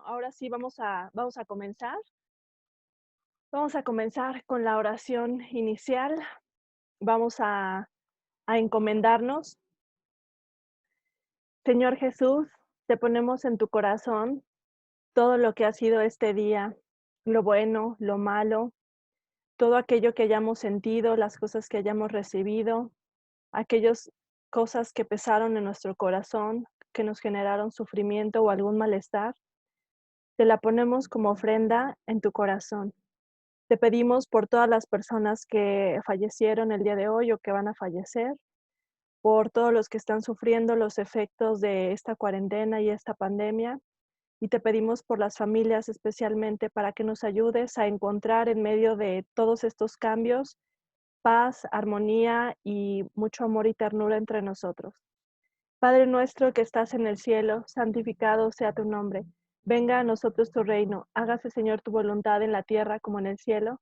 Ahora sí vamos a comenzar. Vamos a comenzar con la oración inicial. Vamos a encomendarnos. Señor Jesús, te ponemos en tu corazón todo lo que ha sido este día, lo bueno, lo malo, todo aquello que hayamos sentido, las cosas que hayamos recibido, aquellas cosas que pesaron en nuestro corazón, que nos generaron sufrimiento o algún malestar. Te la ponemos como ofrenda en tu corazón. Te pedimos por todas las personas que fallecieron el día de hoy o que van a fallecer, por todos los que están sufriendo los efectos de esta cuarentena y esta pandemia, y te pedimos por las familias especialmente para que nos ayudes a encontrar en medio de todos estos cambios paz, armonía y mucho amor y ternura entre nosotros. Padre nuestro que estás en el cielo, santificado sea tu nombre. Venga a nosotros tu reino. Hágase, Señor, tu voluntad en la tierra como en el cielo.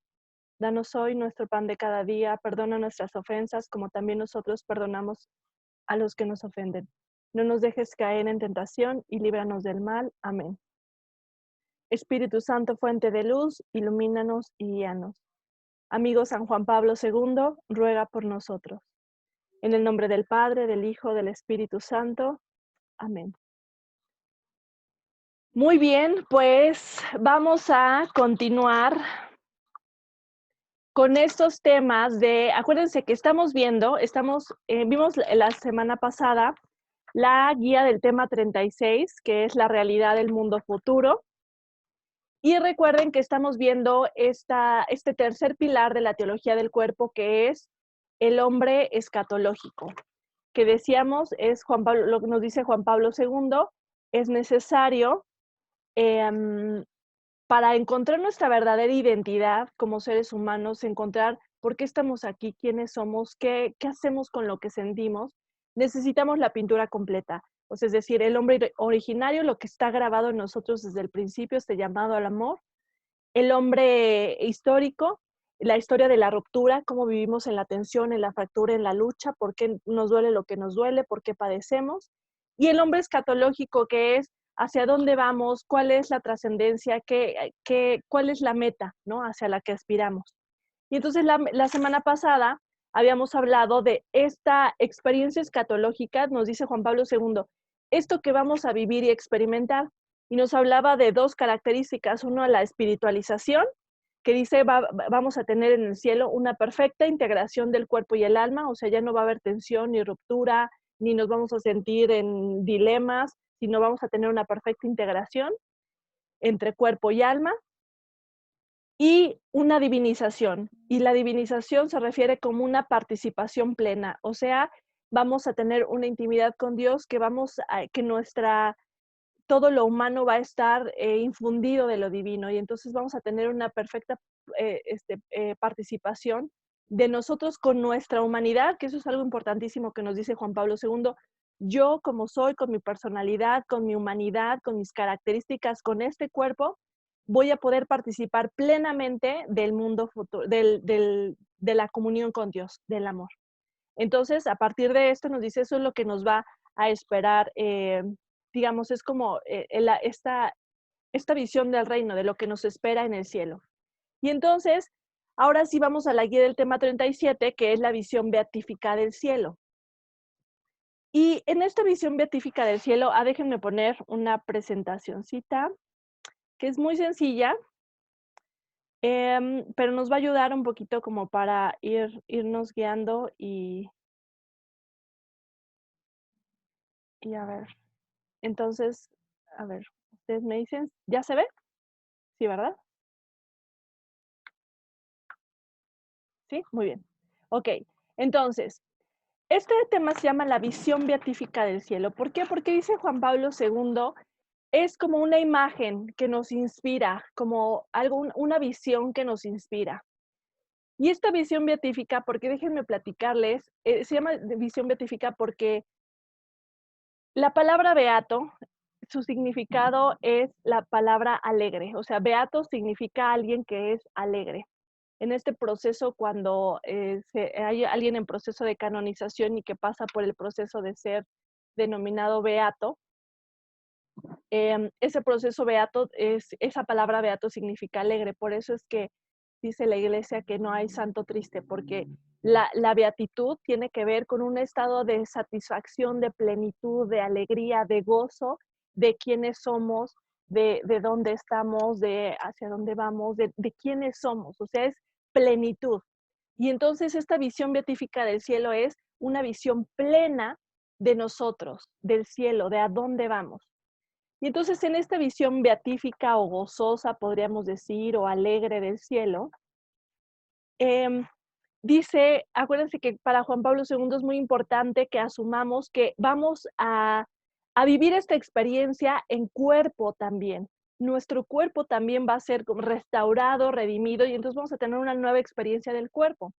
Danos hoy nuestro pan de cada día, perdona nuestras ofensas, como también nosotros perdonamos a los que nos ofenden. No nos dejes caer en tentación y líbranos del mal. Amén. Espíritu Santo, fuente de luz, ilumínanos y guíanos. Amigo San Juan Pablo II, ruega por nosotros. En el nombre del Padre, del Hijo, del Espíritu Santo. Amén. Muy bien, pues vamos a continuar con estos temas acuérdense que vimos la semana pasada la guía del tema 36, que es la realidad del mundo futuro. Y recuerden que estamos viendo este tercer pilar de la teología del cuerpo, que es el hombre escatológico, que decíamos es lo que nos dice Juan Pablo II, es necesario para encontrar nuestra verdadera identidad como seres humanos, encontrar por qué estamos aquí, quiénes somos, qué hacemos con lo que sentimos, necesitamos la pintura completa. O sea, es decir, el hombre originario, lo que está grabado en nosotros desde el principio, este llamado al amor. El hombre histórico, la historia de la ruptura, cómo vivimos en la tensión, en la fractura, en la lucha, por qué nos duele lo que nos duele, por qué padecemos. Y el hombre escatológico, que es hacia dónde vamos, cuál es la trascendencia, cuál es la meta, ¿no? Hacia la que aspiramos. Y entonces la semana pasada habíamos hablado de esta experiencia escatológica, nos dice Juan Pablo II, esto que vamos a vivir y experimentar. Y nos hablaba de dos características. Uno, la espiritualización, que dice vamos a tener en el cielo una perfecta integración del cuerpo y el alma, o sea, ya no va a haber tensión ni ruptura, ni nos vamos a sentir en dilemas, sino vamos a tener una perfecta integración entre cuerpo y alma. Y una divinización. Y la divinización se refiere como una participación plena, o sea, vamos a tener una intimidad con Dios que todo lo humano va a estar infundido de lo divino y entonces vamos a tener una perfecta participación de nosotros con nuestra humanidad, que eso es algo importantísimo que nos dice Juan Pablo II. Yo como soy, con mi personalidad, con mi humanidad, con mis características, con este cuerpo, voy a poder participar plenamente del mundo futuro, de la comunión con Dios, del amor. Entonces, a partir de esto nos dice, eso es lo que nos va a esperar, digamos, es como esta visión del reino, de lo que nos espera en el cielo. Y entonces, ahora sí vamos a la guía del tema 37, que es la visión beatífica del cielo. Y en esta visión beatífica del cielo, déjenme poner una presentacioncita, que es muy sencilla, pero nos va a ayudar un poquito como para irnos guiando y a ver. Entonces, a ver, ustedes me dicen, ¿ya se ve? Sí, ¿verdad? Sí, muy bien. Ok, entonces, este tema se llama la visión beatífica del cielo. ¿Por qué? Porque dice Juan Pablo II, es como una imagen que nos inspira, como una visión que nos inspira. Y esta visión beatífica, porque déjenme platicarles, se llama visión beatífica porque la palabra beato, su significado es la palabra alegre, o sea, beato significa alguien que es alegre. En este proceso, cuando hay alguien en proceso de canonización y que pasa por el proceso de ser denominado beato, ese proceso beato, esa palabra beato significa alegre, por eso es que dice la iglesia que no hay santo triste, porque la beatitud tiene que ver con un estado de satisfacción, de plenitud, de alegría, de gozo, de quiénes somos, de dónde estamos, de hacia dónde vamos, de quiénes somos, o sea, es plenitud. Y entonces esta visión beatífica del cielo es una visión plena de nosotros, del cielo, de a dónde vamos. Y entonces en esta visión beatífica o gozosa, podríamos decir, o alegre del cielo, dice, acuérdense que para Juan Pablo II es muy importante que asumamos que vamos a vivir esta experiencia en cuerpo también. Nuestro cuerpo también va a ser restaurado, redimido, y entonces vamos a tener una nueva experiencia del cuerpo.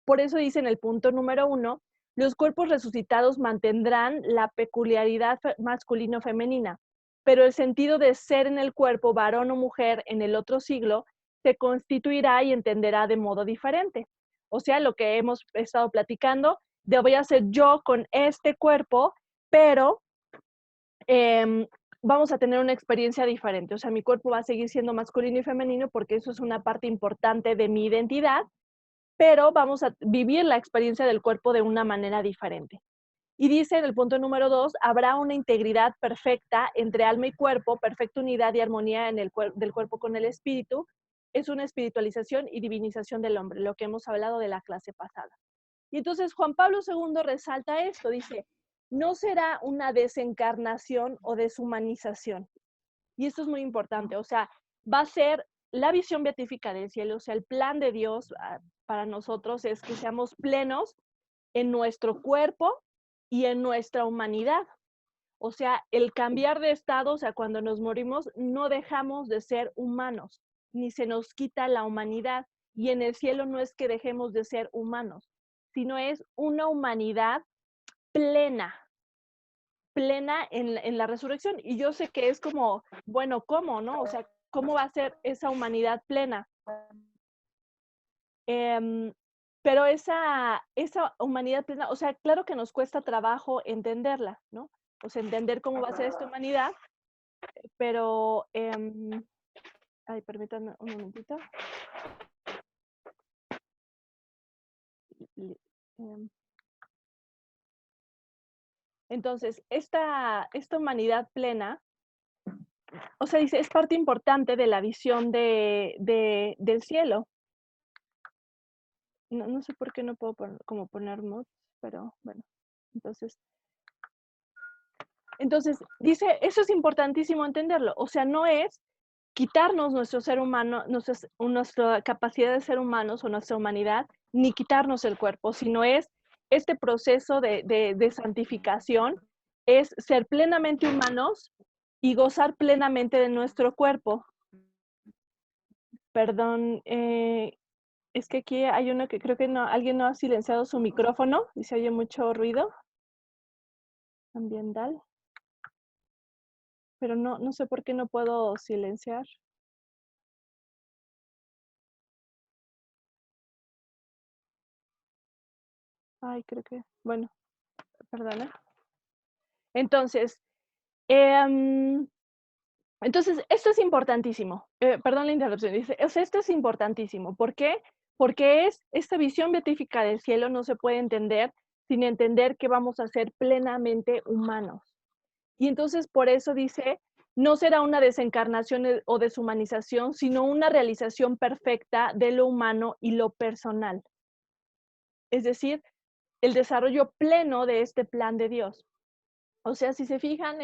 Por eso dice en el punto número 1, los cuerpos resucitados mantendrán la peculiaridad masculino-femenina, pero el sentido de ser en el cuerpo, varón o mujer, en el otro siglo, se constituirá y entenderá de modo diferente. O sea, lo que hemos estado platicando, de voy a ser yo con este cuerpo, pero vamos a tener una experiencia diferente. O sea, mi cuerpo va a seguir siendo masculino y femenino porque eso es una parte importante de mi identidad, pero vamos a vivir la experiencia del cuerpo de una manera diferente. Y dice en el punto número 2, habrá una integridad perfecta entre alma y cuerpo, perfecta unidad y armonía en del cuerpo con el espíritu. Es una espiritualización y divinización del hombre, lo que hemos hablado de la clase pasada. Y entonces Juan Pablo II resalta esto, dice, no será una desencarnación o deshumanización. Y esto es muy importante, o sea, va a ser la visión beatífica del cielo, o sea, el plan de Dios para nosotros es que seamos plenos en nuestro cuerpo y en nuestra humanidad. O sea, el cambiar de estado, o sea, cuando nos morimos, no dejamos de ser humanos, ni se nos quita la humanidad. Y en el cielo no es que dejemos de ser humanos, sino es una humanidad plena, plena en la resurrección. Y yo sé que es como, bueno, ¿cómo, no? O sea, ¿cómo va a ser esa humanidad plena? Em, pero esa humanidad plena, o sea, claro que nos cuesta trabajo entenderla, ¿no? O sea, entender cómo va a ser esta humanidad, pero, ay, permítanme un momentito. Entonces, esta humanidad plena, o sea, dice, es parte importante de la visión del cielo. No sé por qué no puedo como poner mods, pero bueno, entonces, dice, eso es importantísimo entenderlo, o sea, no es quitarnos nuestro ser humano, nuestra capacidad de ser humanos o nuestra humanidad, ni quitarnos el cuerpo, sino es este proceso de santificación, es ser plenamente humanos y gozar plenamente de nuestro cuerpo. Perdón, es que aquí hay uno que creo que no, alguien no ha silenciado su micrófono y se oye mucho ruido ambiental, pero no sé por qué no puedo silenciar. Ay, creo que, bueno, perdona. Entonces, esto es importantísimo. Perdón la interrupción. Dice, o sea, esto es importantísimo. ¿Por qué? Porque esta visión beatífica del cielo no se puede entender sin entender que vamos a ser plenamente humanos. Y entonces por eso dice, no será una desencarnación o deshumanización, sino una realización perfecta de lo humano y lo personal. Es decir, el desarrollo pleno de este plan de Dios. O sea, si se fijan,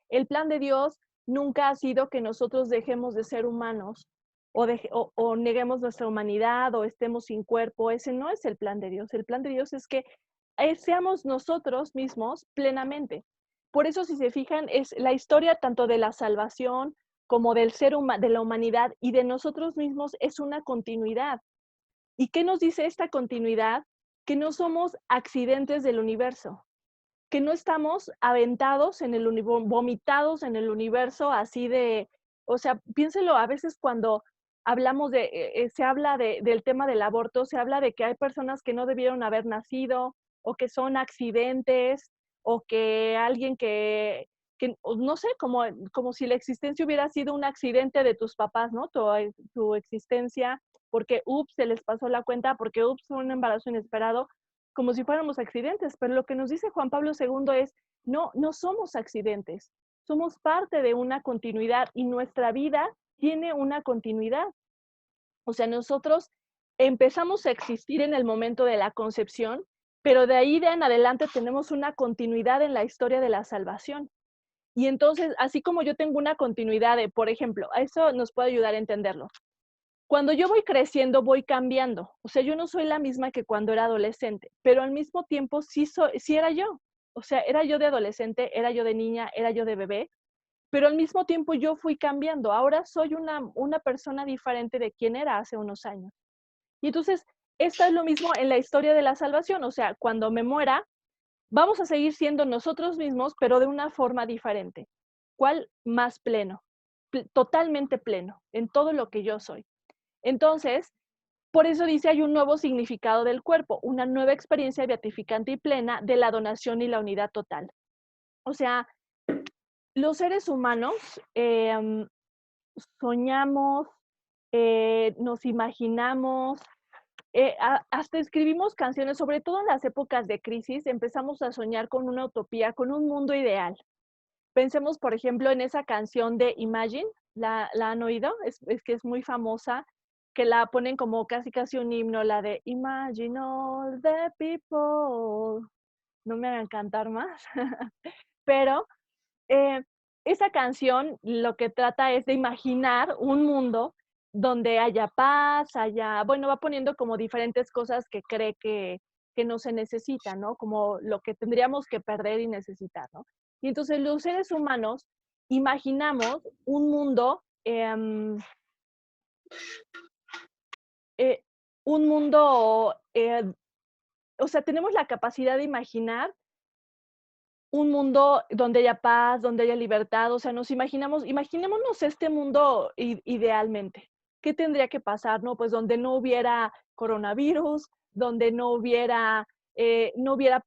el plan de Dios nunca ha sido que nosotros dejemos de ser humanos o neguemos nuestra humanidad o estemos sin cuerpo. Ese no es el plan de Dios. El plan de Dios es que seamos nosotros mismos plenamente. Por eso, si se fijan, es la historia tanto de la salvación como del de la humanidad y de nosotros mismos es una continuidad. ¿Y qué nos dice esta continuidad? Que no somos accidentes del universo, que no estamos aventados en el vomitados en el universo así de, o sea, piénselo, a veces cuando hablamos se habla del tema del aborto, se habla de que hay personas que no debieron haber nacido o que son accidentes o que alguien no sé, como si la existencia hubiera sido un accidente de tus papás, ¿no? Tu existencia, porque, ups, se les pasó la cuenta, porque, ups, fue un embarazo inesperado, como si fuéramos accidentes. Pero lo que nos dice Juan Pablo II es, no, no somos accidentes, somos parte de una continuidad y nuestra vida tiene una continuidad. O sea, nosotros empezamos a existir en el momento de la concepción, pero de ahí de en adelante tenemos una continuidad en la historia de la salvación. Y entonces, así como yo tengo una continuidad de, por ejemplo, a eso nos puede ayudar a entenderlo. Cuando yo voy creciendo, voy cambiando. O sea, yo no soy la misma que cuando era adolescente, pero al mismo tiempo sí era yo. O sea, era yo de adolescente, era yo de niña, era yo de bebé, pero al mismo tiempo yo fui cambiando. Ahora soy una persona diferente de quien era hace unos años. Y entonces, esto es lo mismo en la historia de la salvación. O sea, cuando me muera, vamos a seguir siendo nosotros mismos, pero de una forma diferente. ¿Cuál? Más pleno, totalmente pleno en todo lo que yo soy. Entonces, por eso dice, hay un nuevo significado del cuerpo, una nueva experiencia beatificante y plena de la donación y la unidad total. O sea, los seres humanos soñamos, nos imaginamos, hasta escribimos canciones, sobre todo en las épocas de crisis, empezamos a soñar con una utopía, con un mundo ideal. Pensemos, por ejemplo, en esa canción de Imagine, ¿la han oído? Es que es muy famosa, que la ponen como casi casi un himno, la de Imagine all the people. No me hagan cantar más, pero eh, esa canción lo que trata es de imaginar un mundo donde haya paz, bueno, va poniendo como diferentes cosas que cree que no se necesitan, ¿no? Como lo que tendríamos que perder y necesitar, ¿no? Y entonces los seres humanos imaginamos un mundo, eh, un mundo, o sea, tenemos la capacidad de imaginar un mundo donde haya paz, donde haya libertad, o sea, imaginémonos este mundo idealmente. ¿Qué tendría que pasar, no? Pues donde no hubiera coronavirus, donde no hubiera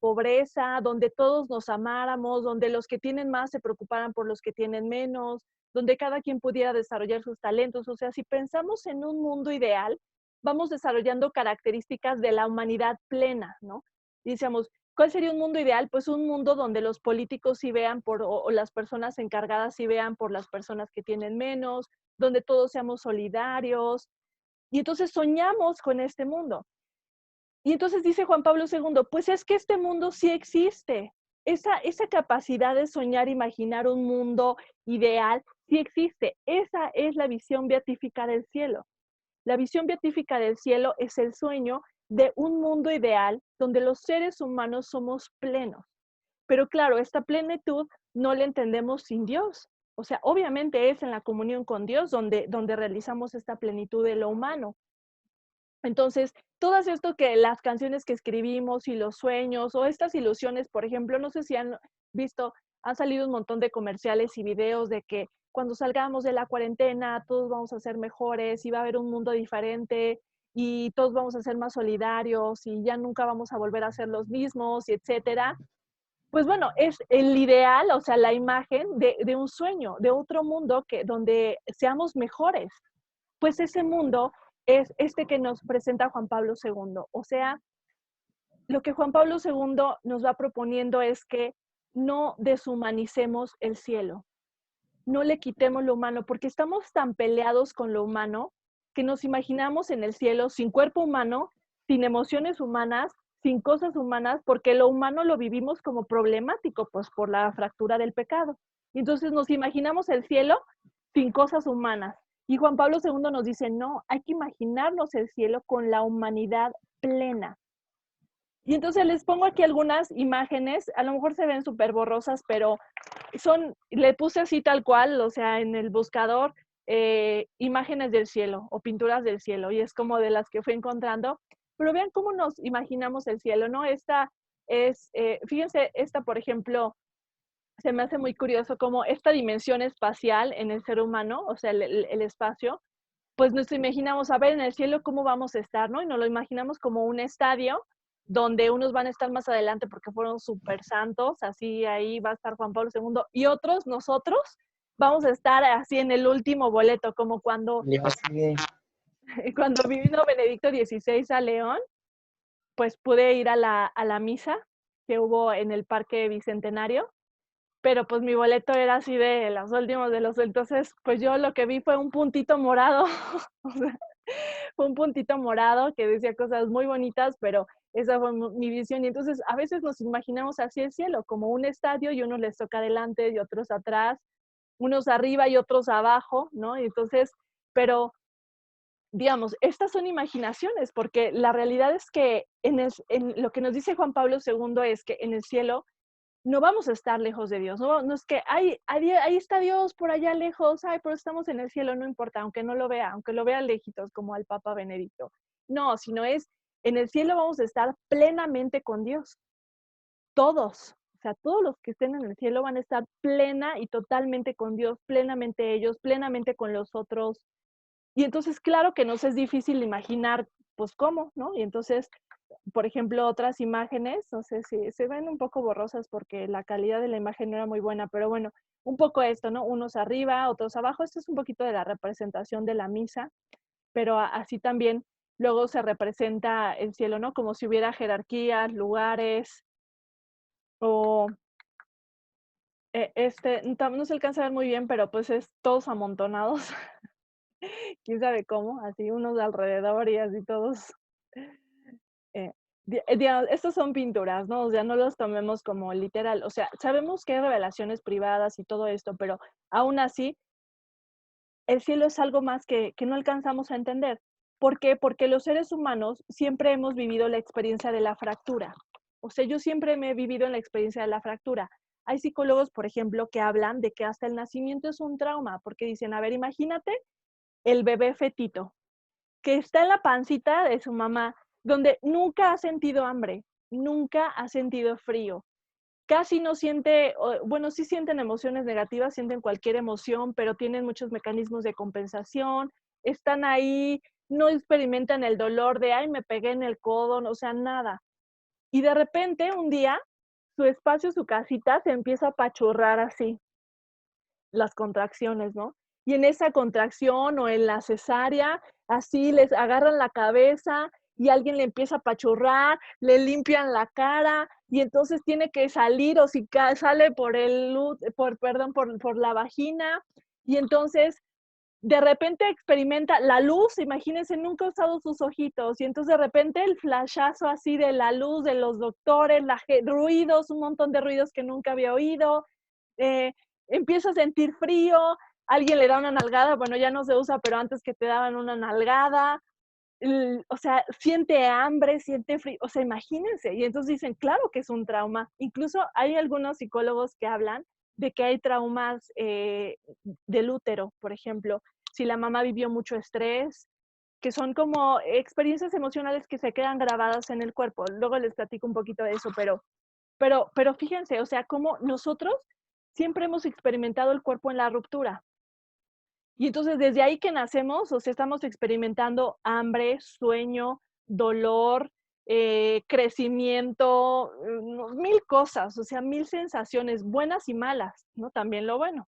pobreza, donde todos nos amáramos, donde los que tienen más se preocuparan por los que tienen menos, donde cada quien pudiera desarrollar sus talentos. O sea, si pensamos en un mundo ideal, vamos desarrollando características de la humanidad plena, ¿no? Y decíamos, ¿cuál sería un mundo ideal? Pues un mundo donde los políticos sí vean o las personas encargadas sí vean por las personas que tienen menos, donde todos seamos solidarios. Y entonces soñamos con este mundo. Y entonces dice Juan Pablo II, pues es que este mundo sí existe. Esa capacidad de soñar, imaginar un mundo ideal, sí existe. Esa es la visión beatífica del cielo. La visión beatífica del cielo es el sueño de un mundo ideal donde los seres humanos somos plenos. Pero claro, esta plenitud no la entendemos sin Dios. O sea, obviamente es en la comunión con Dios donde realizamos esta plenitud de lo humano. Entonces, todo esto que las canciones que escribimos y los sueños o estas ilusiones, por ejemplo, no sé si han visto, han salido un montón de comerciales y videos de que cuando salgamos de la cuarentena todos vamos a ser mejores y va a haber un mundo diferente y todos vamos a ser más solidarios y ya nunca vamos a volver a ser los mismos, y etcétera. Pues bueno, es el ideal, o sea, la imagen de un sueño, de otro mundo donde seamos mejores. Pues ese mundo es este que nos presenta Juan Pablo II. O sea, lo que Juan Pablo II nos va proponiendo es que no deshumanicemos el cielo, no le quitemos lo humano, porque estamos tan peleados con lo humano que nos imaginamos en el cielo sin cuerpo humano, sin emociones humanas, sin cosas humanas, porque lo humano lo vivimos como problemático, pues por la fractura del pecado. Y entonces nos imaginamos el cielo sin cosas humanas. Y Juan Pablo II nos dice, no, hay que imaginarnos el cielo con la humanidad plena. Y entonces les pongo aquí algunas imágenes, a lo mejor se ven súper borrosas, pero le puse así tal cual, o sea, en el buscador, imágenes del cielo o pinturas del cielo, y es como de las que fui encontrando. Pero vean cómo nos imaginamos el cielo, ¿no? Fíjense, esta, por ejemplo, se me hace muy curioso como esta dimensión espacial en el ser humano, o sea, el espacio, pues nos imaginamos, a ver, en el cielo cómo vamos a estar, ¿no? Y nos lo imaginamos como un estadio, donde unos van a estar más adelante porque fueron súper santos, así ahí va a estar Juan Pablo II, y otros, nosotros, vamos a estar así en el último boleto, como cuando, cuando vino Benedicto XVI a León, pues pude ir a la misa que hubo en el Parque Bicentenario, pero pues mi boleto era así de los últimos de los, entonces pues yo lo que vi fue un puntito morado, o sea, fue un puntito morado que decía cosas muy bonitas, pero esa fue mi visión. Y entonces a veces nos imaginamos así el cielo, como un estadio y unos les toca adelante y otros atrás, unos arriba y otros abajo, ¿no? Y entonces, pero digamos, estas son imaginaciones, porque la realidad es que en lo que nos dice Juan Pablo II es que en el cielo no vamos a estar lejos de Dios, no es que ahí está Dios por allá lejos, ay, pero estamos en el cielo, no importa, aunque no lo vea, aunque lo vea lejitos, como al Papa Benedicto. No, sino es, en el cielo vamos a estar plenamente con Dios, todos. O sea, todos los que estén en el cielo van a estar plena y totalmente con Dios, plenamente ellos, plenamente con los otros. Y entonces, claro que nos es difícil imaginar, pues, cómo, ¿no? Y entonces, por ejemplo, otras imágenes, no sé si se ven un poco borrosas porque la calidad de la imagen no era muy buena, pero bueno, un poco esto, ¿no? Unos arriba, otros abajo. Esto es un poquito de la representación de la misa, pero así también luego se representa el cielo, ¿no? Como si hubiera jerarquías, lugares, o no se alcanza a ver muy bien, pero pues es todos amontonados, quién sabe cómo, así unos de alrededor y así todos. Eh, digamos, estas son pinturas, ¿no? O sea, no los tomemos como literal. O sea, sabemos que hay revelaciones privadas y todo esto, pero aún así, el cielo es algo más que no alcanzamos a entender. ¿Por qué? Porque los seres humanos siempre hemos vivido la experiencia de la fractura. O sea, yo siempre me he vivido en la experiencia de la fractura. Hay psicólogos, por ejemplo, que hablan de que hasta el nacimiento es un trauma, porque dicen, a ver, imagínate el bebé fetito, que está en la pancita de su mamá, donde nunca ha sentido hambre, nunca ha sentido frío, casi no siente, bueno, sí sienten emociones negativas, sienten cualquier emoción, pero tienen muchos mecanismos de compensación, están ahí, no experimentan el dolor de, ay, me pegué en el codo, o sea, nada. Y de repente, un día, su espacio, su casita, se empieza a apachurrar así, las contracciones, ¿no? Y en esa contracción o en la cesárea, así les agarran la cabeza y alguien le empieza a apachurrar, le limpian la cara y entonces tiene que salir o si sale por por la vagina y entonces de repente experimenta la luz, imagínense, nunca ha usado sus ojitos y entonces de repente el flashazo así de la luz de los doctores, ruidos, un montón de ruidos que nunca había oído, eh, empieza a sentir frío, alguien le da una nalgada, bueno, ya no se usa, pero antes que te daban una nalgada, o sea, siente hambre, siente frío, o sea, imagínense, y entonces dicen, claro que es un trauma. Incluso hay algunos psicólogos que hablan de que hay traumas del útero, por ejemplo, si la mamá vivió mucho estrés, que son como experiencias emocionales que se quedan grabadas en el cuerpo. Luego les platico un poquito de eso, pero fíjense, o sea, como nosotros siempre hemos experimentado el cuerpo en la ruptura. Y entonces desde ahí que nacemos, o sea, estamos experimentando hambre, sueño, dolor, crecimiento, mil cosas, o sea, mil sensaciones buenas y malas, ¿no? También lo bueno.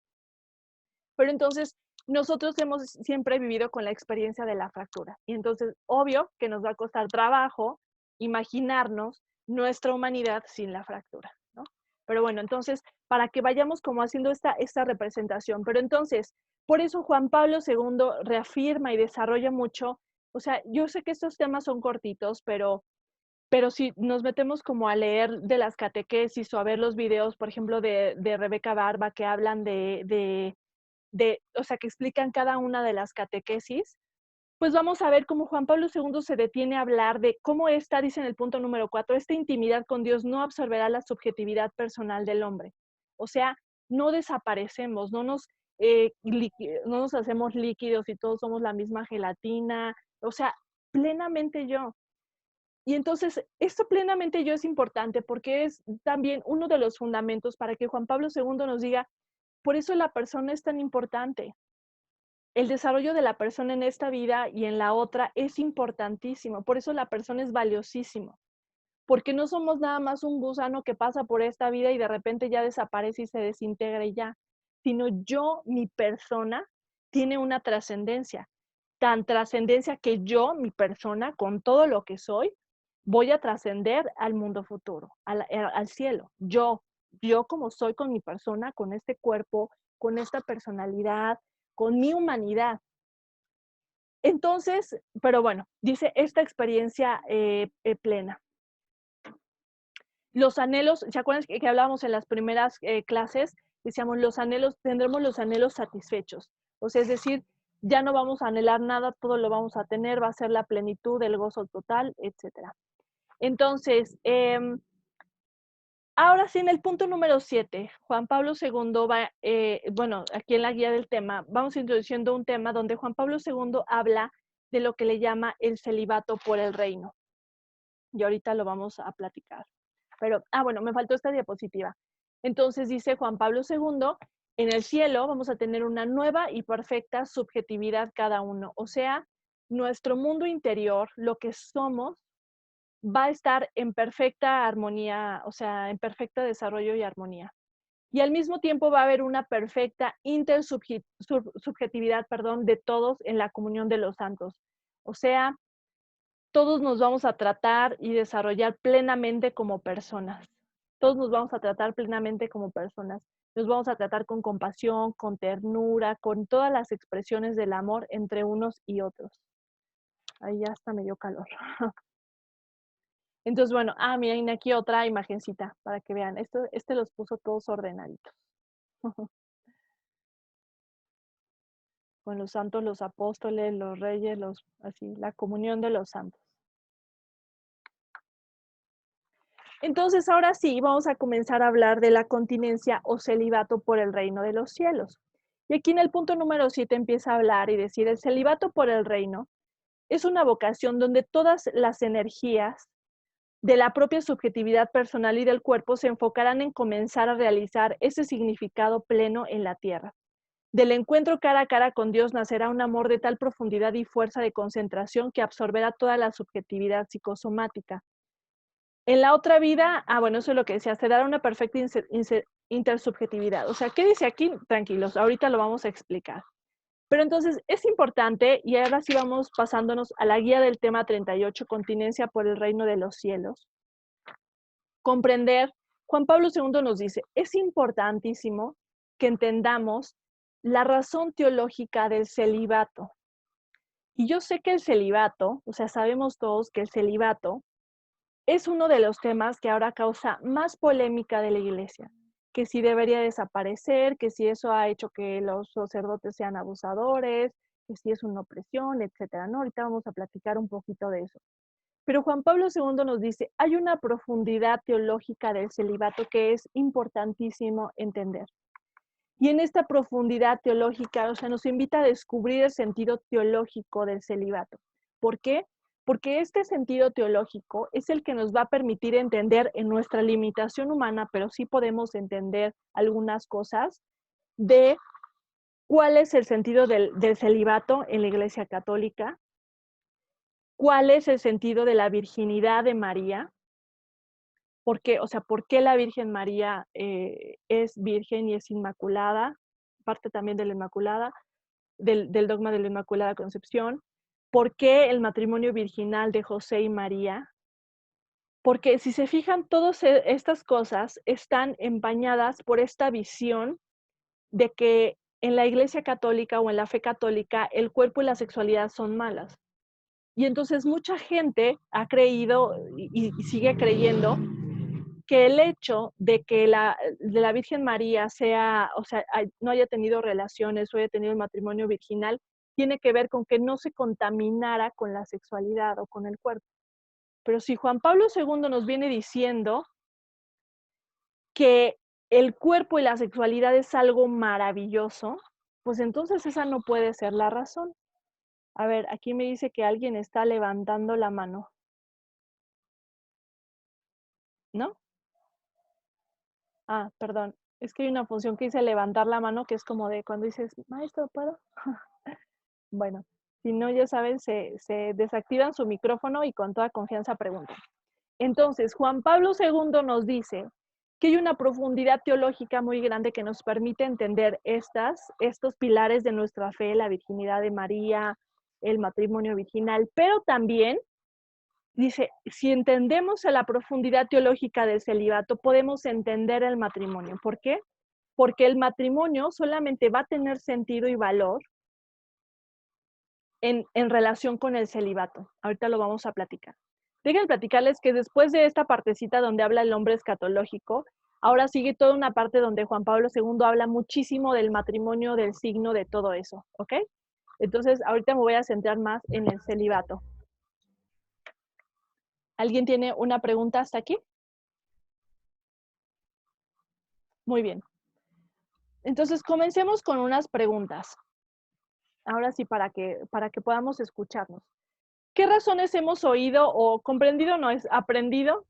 Pero entonces nosotros hemos siempre vivido con la experiencia de la fractura. Y entonces, obvio que nos va a costar trabajo imaginarnos nuestra humanidad sin la fractura, ¿no? Pero bueno, entonces, para que vayamos como haciendo esta representación. Pero entonces, por eso Juan Pablo II reafirma y desarrolla mucho, o sea, yo sé que estos temas son cortitos, pero si nos metemos como a leer de las catequesis o a ver los videos, por ejemplo, de Rebeca Barba, que hablan o sea, que explican cada una de las catequesis, pues vamos a ver cómo Juan Pablo II se detiene a hablar de cómo esta, dice en el punto número 4, esta intimidad con Dios no absorberá la subjetividad personal del hombre. O sea, no desaparecemos, no nos hacemos líquidos y todos somos la misma gelatina, o sea, plenamente yo. Y entonces, esto plenamente yo es importante porque es también uno de los fundamentos para que Juan Pablo II nos diga, por eso la persona es tan importante. El desarrollo de la persona en esta vida y en la otra es importantísimo. Por eso la persona es valiosísimo. porque no somos nada más un gusano que pasa por esta vida y de repente ya desaparece y se desintegra y ya, sino yo, mi persona, tiene una trascendencia, tan trascendencia que yo, mi persona, con todo lo que soy, voy a trascender al mundo futuro, al cielo. Yo como soy con mi persona, con este cuerpo, con esta personalidad, con mi humanidad. Entonces, pero bueno, dice esta experiencia plena. Los anhelos, ¿se acuerdan que hablábamos en las primeras clases? Decíamos, los anhelos, tendremos los anhelos satisfechos. O sea, es decir, ya no vamos a anhelar nada, todo lo vamos a tener, va a ser la plenitud, el gozo total, etcétera. Entonces, ahora sí, en el punto número 7, Juan Pablo II va, bueno, aquí en la guía del tema, vamos introduciendo un tema donde Juan Pablo II habla de lo que le llama el celibato por el reino. Y ahorita lo vamos a platicar. Pero, bueno, me faltó esta diapositiva. Entonces dice Juan Pablo II, en el cielo vamos a tener una nueva y perfecta subjetividad cada uno. O sea, nuestro mundo interior, lo que somos, va a estar en perfecta armonía, o sea, en perfecto desarrollo y armonía. Y al mismo tiempo va a haber una perfecta intersubjetividad, perdón, de todos en la comunión de los santos. O sea, todos nos vamos a tratar y desarrollar plenamente como personas. Todos nos vamos a tratar plenamente como personas. Nos vamos a tratar con compasión, con ternura, con todas las expresiones del amor entre unos y otros. Ahí ya hasta me dio calor. Entonces, bueno, miren aquí otra imagencita para que vean. Este los puso todos ordenaditos. Con los santos, los apóstoles, los reyes, así, la comunión de los santos. Entonces, ahora sí, vamos a comenzar a hablar de la continencia o celibato por el reino de los cielos. Y aquí en el punto número 7 empieza a hablar y decir, el celibato por el reino es una vocación donde todas las energías de la propia subjetividad personal y del cuerpo se enfocarán en comenzar a realizar ese significado pleno en la tierra. Del encuentro cara a cara con Dios nacerá un amor de tal profundidad y fuerza de concentración que absorberá toda la subjetividad psicosomática. En la otra vida, bueno, eso es lo que decía, se dará una perfecta intersubjetividad. O sea, ¿qué dice aquí? Tranquilos, ahorita lo vamos a explicar. Pero entonces es importante, y ahora sí vamos pasándonos a la guía del tema 38, continencia por el reino de los cielos. Comprender, Juan Pablo II nos dice, es importantísimo que entendamos la razón teológica del celibato. Y yo sé que el celibato, o sea, sabemos todos que el celibato es uno de los temas que ahora causa más polémica de la iglesia, que si debería desaparecer, que si eso ha hecho que los sacerdotes sean abusadores, que si es una opresión, etcétera, ¿no? Ahorita vamos a platicar un poquito de eso. Pero Juan Pablo II nos dice, hay una profundidad teológica del celibato que es importantísimo entender. Y en esta profundidad teológica, o sea, nos invita a descubrir el sentido teológico del celibato. ¿Por qué? Porque este sentido teológico es el que nos va a permitir entender en nuestra limitación humana, pero sí podemos entender algunas cosas de cuál es el sentido del celibato en la Iglesia Católica, cuál es el sentido de la virginidad de María, ¿por qué? O sea, ¿por qué la Virgen María es virgen y es inmaculada? Parte también de la Inmaculada, del dogma de la Inmaculada Concepción. ¿Por qué el matrimonio virginal de José y María? Porque si se fijan, todas estas cosas están empañadas por esta visión de que en la Iglesia Católica o en la fe católica el cuerpo y la sexualidad son malas. Y entonces mucha gente ha creído y sigue creyendo que el hecho de que de la Virgen María sea, o sea, no haya tenido relaciones o haya tenido un matrimonio virginal, tiene que ver con que no se contaminara con la sexualidad o con el cuerpo. Pero si Juan Pablo II nos viene diciendo que el cuerpo y la sexualidad es algo maravilloso, pues entonces esa no puede ser la razón. A ver, aquí me dice que alguien está levantando la mano. ¿No? Perdón. Es que hay una función que dice levantar la mano, que es como de cuando dices, maestro, ¿puedo? Bueno, si no, ya saben, se desactivan su micrófono y con toda confianza preguntan. Entonces, Juan Pablo II nos dice que hay una profundidad teológica muy grande que nos permite entender estos pilares de nuestra fe, la virginidad de María, el matrimonio virginal, pero también dice, si entendemos a la profundidad teológica del celibato, podemos entender el matrimonio. ¿Por qué? Porque el matrimonio solamente va a tener sentido y valor en relación con el celibato. Ahorita lo vamos a platicar. Déjenme platicarles que después de esta partecita donde habla el hombre escatológico, ahora sigue toda una parte donde Juan Pablo II habla muchísimo del matrimonio, del signo, de todo eso, ¿ok? Entonces, ahorita me voy a centrar más en el celibato. ¿Alguien tiene una pregunta hasta aquí? Muy bien. Entonces, comencemos con unas preguntas. Ahora sí, para que podamos escucharnos. ¿Qué razones hemos oído o comprendido, no es aprendido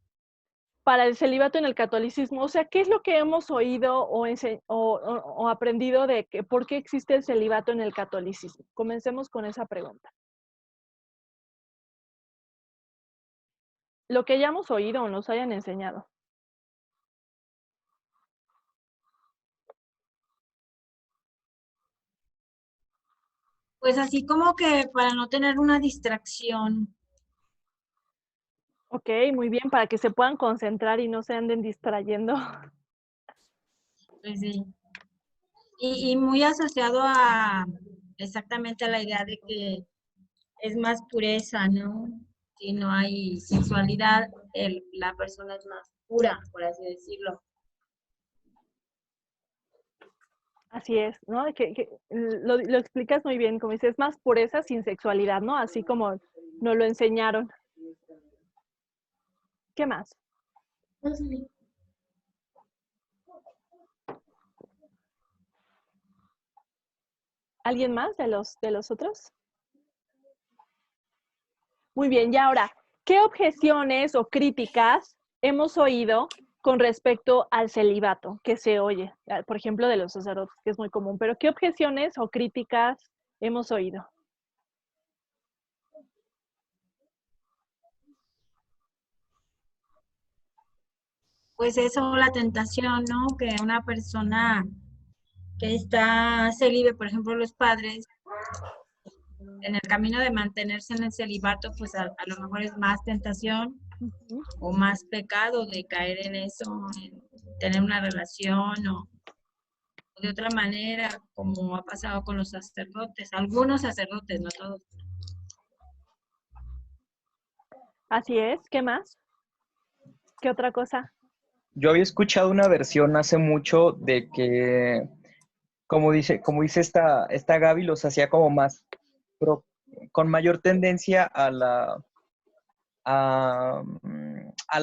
para el celibato en el catolicismo? O sea, ¿qué es lo que hemos oído o aprendido de que por qué existe el celibato en el catolicismo? Comencemos con esa pregunta. Lo que hayamos oído o nos hayan enseñado. Pues así como que para no tener una distracción. Ok, muy bien, para que se puedan concentrar y no se anden distrayendo. Pues sí. Y muy asociado a exactamente a la idea de que es más pureza, ¿no? Si no hay sexualidad, la persona es más pura, por así decirlo. Así es, ¿no? Lo explicas muy bien, como dices, es más pureza sin sexualidad, ¿no? Así como nos lo enseñaron. ¿Qué más? ¿Alguien más de los otros? Muy bien, y ahora, ¿qué objeciones o críticas hemos oído con respecto al celibato que se oye? Por ejemplo, de los sacerdotes, que es muy común, pero ¿qué objeciones o críticas hemos oído? Pues eso, la tentación, ¿no? Que una persona que está célibe, por ejemplo, los padres, en el camino de mantenerse en el celibato, pues a lo mejor es más tentación Ujú. o más pecado de caer en eso, en tener una relación o de otra manera, como ha pasado con los sacerdotes, algunos sacerdotes, no todos. Así es, ¿qué más? ¿Qué otra cosa? Yo había escuchado una versión hace mucho de que, como dice esta Gaby, los hacía como más, pro- con mayor tendencia a la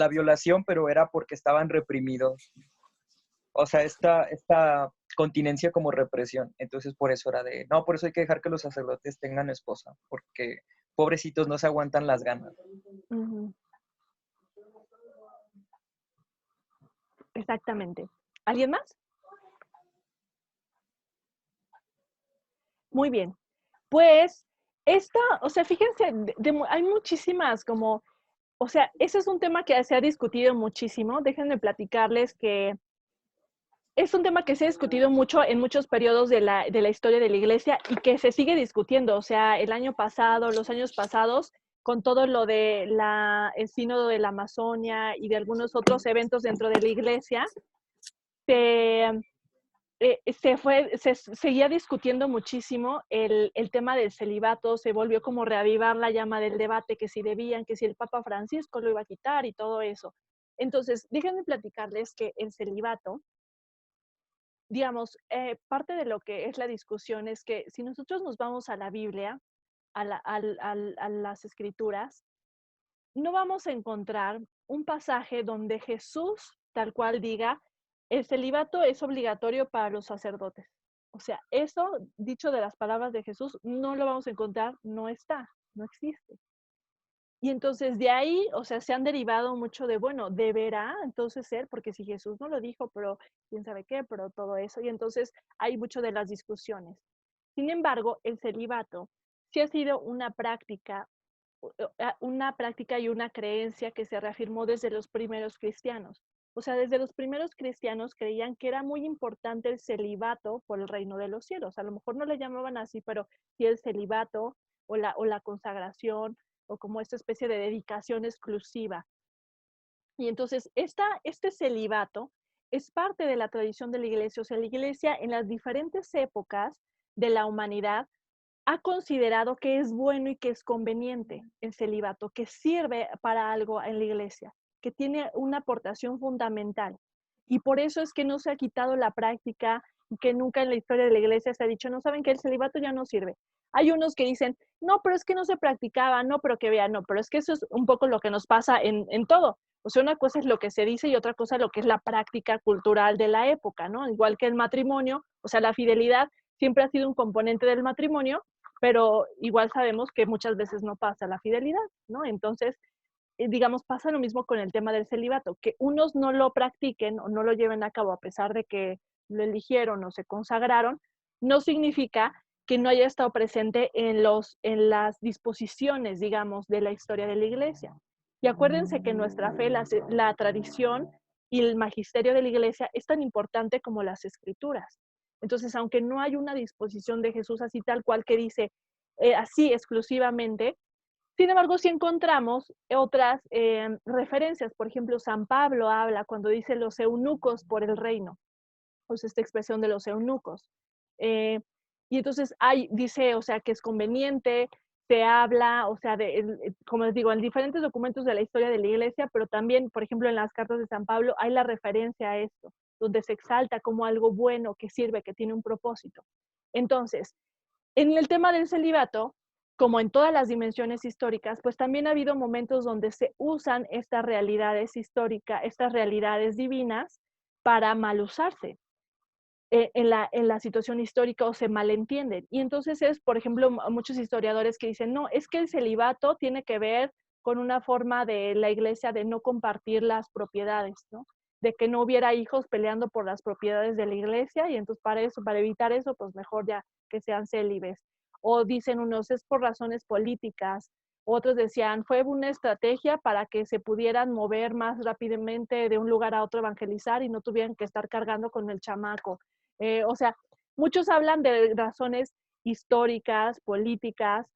violación, pero era porque estaban reprimidos. O sea, esta continencia como represión. Entonces, por eso era de, no, por eso hay que dejar que los sacerdotes tengan esposa, porque pobrecitos no se aguantan las ganas. Ujú. Exactamente. ¿Alguien más? Muy bien. Pues o sea, fíjense, hay muchísimas como, o sea, ese es un tema que se ha discutido muchísimo. Déjenme platicarles que es un tema que se ha discutido mucho en muchos periodos de la historia de la iglesia y que se sigue discutiendo. O sea, el año pasado, los años pasados, con todo lo de el sínodo de la Amazonia y de algunos otros eventos dentro de la iglesia, se, seguía discutiendo muchísimo el tema del celibato, se volvió como reavivar la llama del debate, que si debían, que si el Papa Francisco lo iba a quitar y todo eso. Entonces, déjenme platicarles que el celibato, digamos, parte de lo que es la discusión es que si nosotros nos vamos a la Biblia, a las escrituras, no vamos a encontrar un pasaje donde Jesús tal cual diga, el celibato es obligatorio para los sacerdotes. O sea, eso, dicho de las palabras de Jesús, no lo vamos a encontrar, no está, no existe. Y entonces de ahí, o sea, se han derivado mucho de, bueno, deberá entonces ser, porque si Jesús no lo dijo, pero quién sabe qué, pero todo eso. Y entonces hay mucho de las discusiones. Sin embargo, el celibato sí ha sido una práctica una práctica y una creencia que se reafirmó desde los primeros cristianos. O sea, desde los primeros cristianos creían que era muy importante el celibato por el reino de los cielos. A lo mejor no le llamaban así, pero sí el celibato o la consagración o como esta especie de dedicación exclusiva. Y entonces este celibato es parte de la tradición de la iglesia. O sea, la iglesia en las diferentes épocas de la humanidad ha considerado que es bueno y que es conveniente el celibato, que sirve para algo en la iglesia, que tiene una aportación fundamental. Y por eso es que no se ha quitado la práctica y que nunca en la historia de la iglesia se ha dicho, no saben que el celibato ya no sirve. Hay unos que dicen, no, pero es que no se practicaba, no, pero que vean, no, pero es que eso es un poco lo que nos pasa en todo. O sea, una cosa es lo que se dice y otra cosa lo que es la práctica cultural de la época, ¿no? Igual que el matrimonio, o sea, la fidelidad siempre ha sido un componente del matrimonio, pero igual sabemos que muchas veces no pasa la fidelidad, ¿no? Entonces, digamos, pasa lo mismo con el tema del celibato, que unos no lo practiquen o no lo lleven a cabo a pesar de que lo eligieron o se consagraron, no significa que no haya estado presente en las disposiciones, digamos, de la historia de la iglesia. Y acuérdense que nuestra fe, la tradición y el magisterio de la iglesia es tan importante como las escrituras. Entonces, aunque no hay una disposición de Jesús así tal cual que dice así exclusivamente, sin embargo, sí encontramos otras referencias. Por ejemplo, San Pablo habla cuando dice los eunucos por el reino, pues esta expresión de los eunucos. Eh, y entonces dice, o sea, que es conveniente, se habla, o sea, como les digo, en diferentes documentos de la historia de la iglesia, pero también, por ejemplo, en las cartas de San Pablo hay la referencia a esto, donde se exalta como algo bueno que sirve, que tiene un propósito. Entonces, en el tema del celibato, como en todas las dimensiones históricas, pues también ha habido momentos donde se usan estas realidades históricas, estas realidades divinas, para mal usarse en la situación histórica o se malentienden. Y entonces es, por ejemplo, muchos historiadores que dicen, no, es que el celibato tiene que ver con una forma de la iglesia de no compartir las propiedades, ¿no? De que no hubiera hijos peleando por las propiedades de la iglesia y entonces para eso, para evitar eso, pues mejor ya que sean célibes. O dicen unos, es por razones políticas. Otros decían, fue una estrategia para que se pudieran mover más rápidamente de un lugar a otro evangelizar y no tuvieran que estar cargando con el chamaco. O sea, muchos hablan de razones históricas, políticas,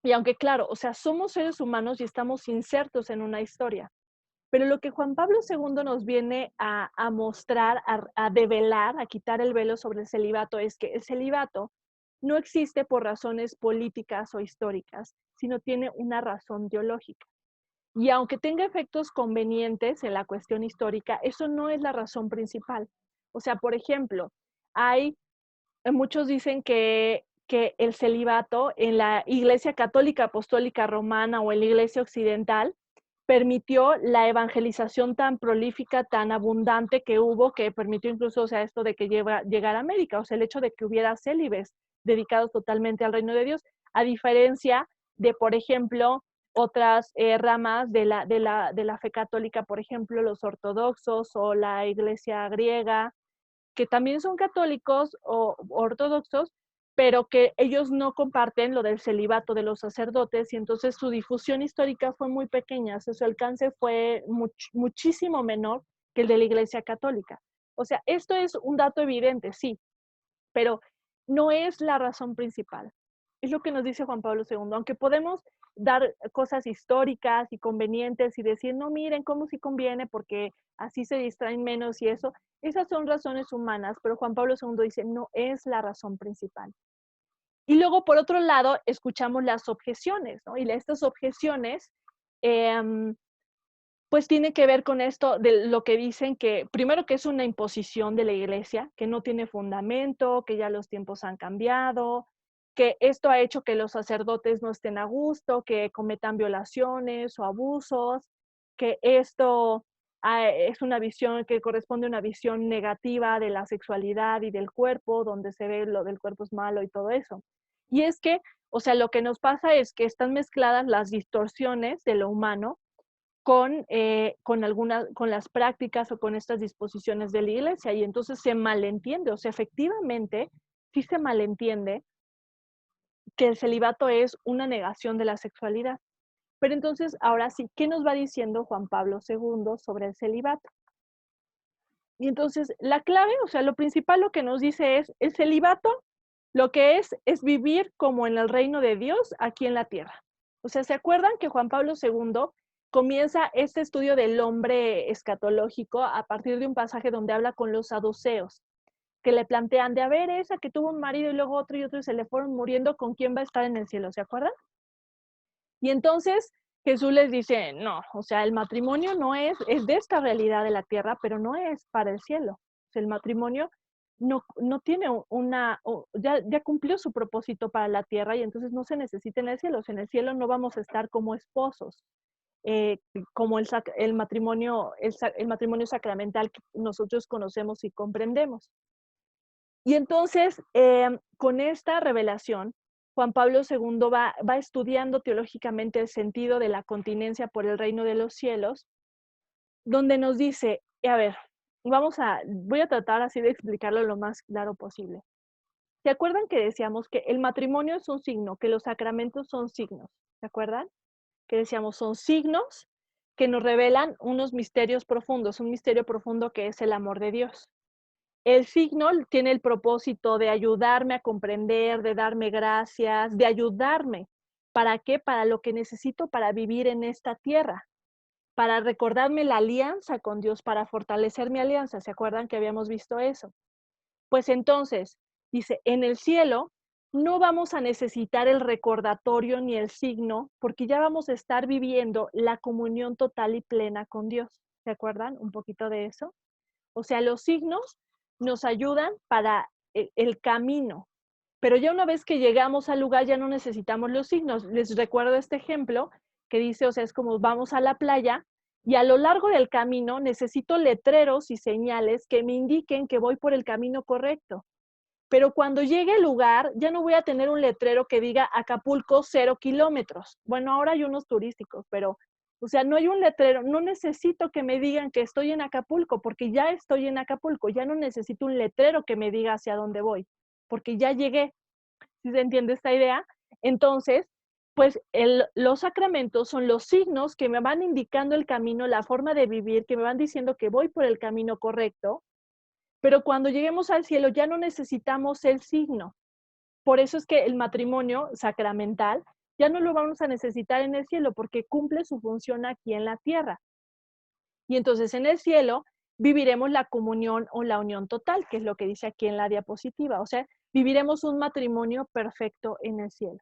y aunque claro, o sea, somos seres humanos y estamos insertos en una historia, pero lo que Juan Pablo II nos viene a mostrar, a develar, a quitar el velo sobre el celibato, es que el celibato no existe por razones políticas o históricas, sino tiene una razón teológica. Y aunque tenga efectos convenientes en la cuestión histórica, eso no es la razón principal. O sea, por ejemplo, muchos dicen que el celibato en la Iglesia Católica Apostólica Romana o en la Iglesia Occidental permitió la evangelización tan prolífica, tan abundante que hubo, que permitió incluso, o sea, esto de que llegara a América, o sea, el hecho de que hubiera célibes dedicados totalmente al reino de Dios, a diferencia de, por ejemplo, otras ramas de la fe católica, por ejemplo, los ortodoxos o la iglesia griega, que también son católicos o ortodoxos, pero que ellos no comparten lo del celibato de los sacerdotes y entonces su difusión histórica fue muy pequeña, o sea, su alcance fue muchísimo menor que el de la Iglesia Católica. O sea, esto es un dato evidente, sí, pero no es la razón principal. Es lo que nos dice Juan Pablo II. Aunque podemos dar cosas históricas y convenientes y decir, no, miren cómo sí conviene porque así se distraen menos y eso, esas son razones humanas, pero Juan Pablo II dice, no es la razón principal. Y luego, por otro lado, escuchamos las objeciones, ¿no? Y estas objeciones, pues tiene que ver con esto de lo que dicen que, primero que es una imposición de la iglesia, que no tiene fundamento, que ya los tiempos han cambiado, que esto ha hecho que los sacerdotes no estén a gusto, que cometan violaciones o abusos, que esto es una visión que corresponde a una visión negativa de la sexualidad y del cuerpo, donde se ve lo del cuerpo es malo y todo eso. Y es que, o sea, lo que nos pasa es que están mezcladas las distorsiones de lo humano con las prácticas o con estas disposiciones de la iglesia y entonces se malentiende, o sea, efectivamente sí se malentiende que el celibato es una negación de la sexualidad. Pero entonces, ahora sí, ¿qué nos va diciendo Juan Pablo II sobre el celibato? Y entonces, la clave, o sea, lo principal lo que nos dice es, el celibato, lo que es vivir como en el reino de Dios aquí en la tierra. O sea, ¿se acuerdan que Juan Pablo II comienza este estudio del hombre escatológico a partir de un pasaje donde habla con los saduceos, que le plantean de, a ver, esa que tuvo un marido y luego otro y otro y se le fueron muriendo, ¿con quién va a estar en el cielo? ¿Se acuerdan? Y entonces Jesús les dice, no, o sea, el matrimonio no es de esta realidad de la tierra, pero no es para el cielo. O sea, el matrimonio no tiene ya cumplió su propósito para la tierra y entonces no se necesita en el cielo. O sea, en el cielo no vamos a estar como esposos, como el matrimonio sacramental que nosotros conocemos y comprendemos. Y entonces, con esta revelación, Juan Pablo II va estudiando teológicamente el sentido de la continencia por el reino de los cielos, donde nos dice, a ver, voy a tratar así de explicarlo lo más claro posible. ¿Se acuerdan que decíamos que el matrimonio es un signo, que los sacramentos son signos? ¿Se acuerdan? Que decíamos son signos que nos revelan unos misterios profundos, un misterio profundo que es el amor de Dios. El signo tiene el propósito de ayudarme a comprender, de darme gracias, de ayudarme. ¿Para qué? Para lo que necesito para vivir en esta tierra, para recordarme la alianza con Dios, para fortalecer mi alianza. ¿Se acuerdan que habíamos visto eso? Pues entonces, dice, en el cielo no vamos a necesitar el recordatorio ni el signo, porque ya vamos a estar viviendo la comunión total y plena con Dios. ¿Se acuerdan un poquito de eso? O sea, los signos nos ayudan para el camino, pero ya una vez que llegamos al lugar ya no necesitamos los signos. Les recuerdo este ejemplo que dice, o sea, es como vamos a la playa y a lo largo del camino necesito letreros y señales que me indiquen que voy por el camino correcto. Pero cuando llegue al lugar, ya no voy a tener un letrero que diga Acapulco 0 kilómetros. Bueno, ahora hay unos turísticos, pero, o sea, no hay un letrero. No necesito que me digan que estoy en Acapulco, porque ya estoy en Acapulco. Ya no necesito un letrero que me diga hacia dónde voy, porque ya llegué. ¿Sí se entiende esta idea? Entonces, pues los sacramentos son los signos que me van indicando el camino, la forma de vivir, que me van diciendo que voy por el camino correcto. Pero cuando lleguemos al cielo ya no necesitamos el signo. Por eso es que el matrimonio sacramental ya no lo vamos a necesitar en el cielo porque cumple su función aquí en la tierra. Y entonces en el cielo viviremos la comunión o la unión total, que es lo que dice aquí en la diapositiva. O sea, viviremos un matrimonio perfecto en el cielo.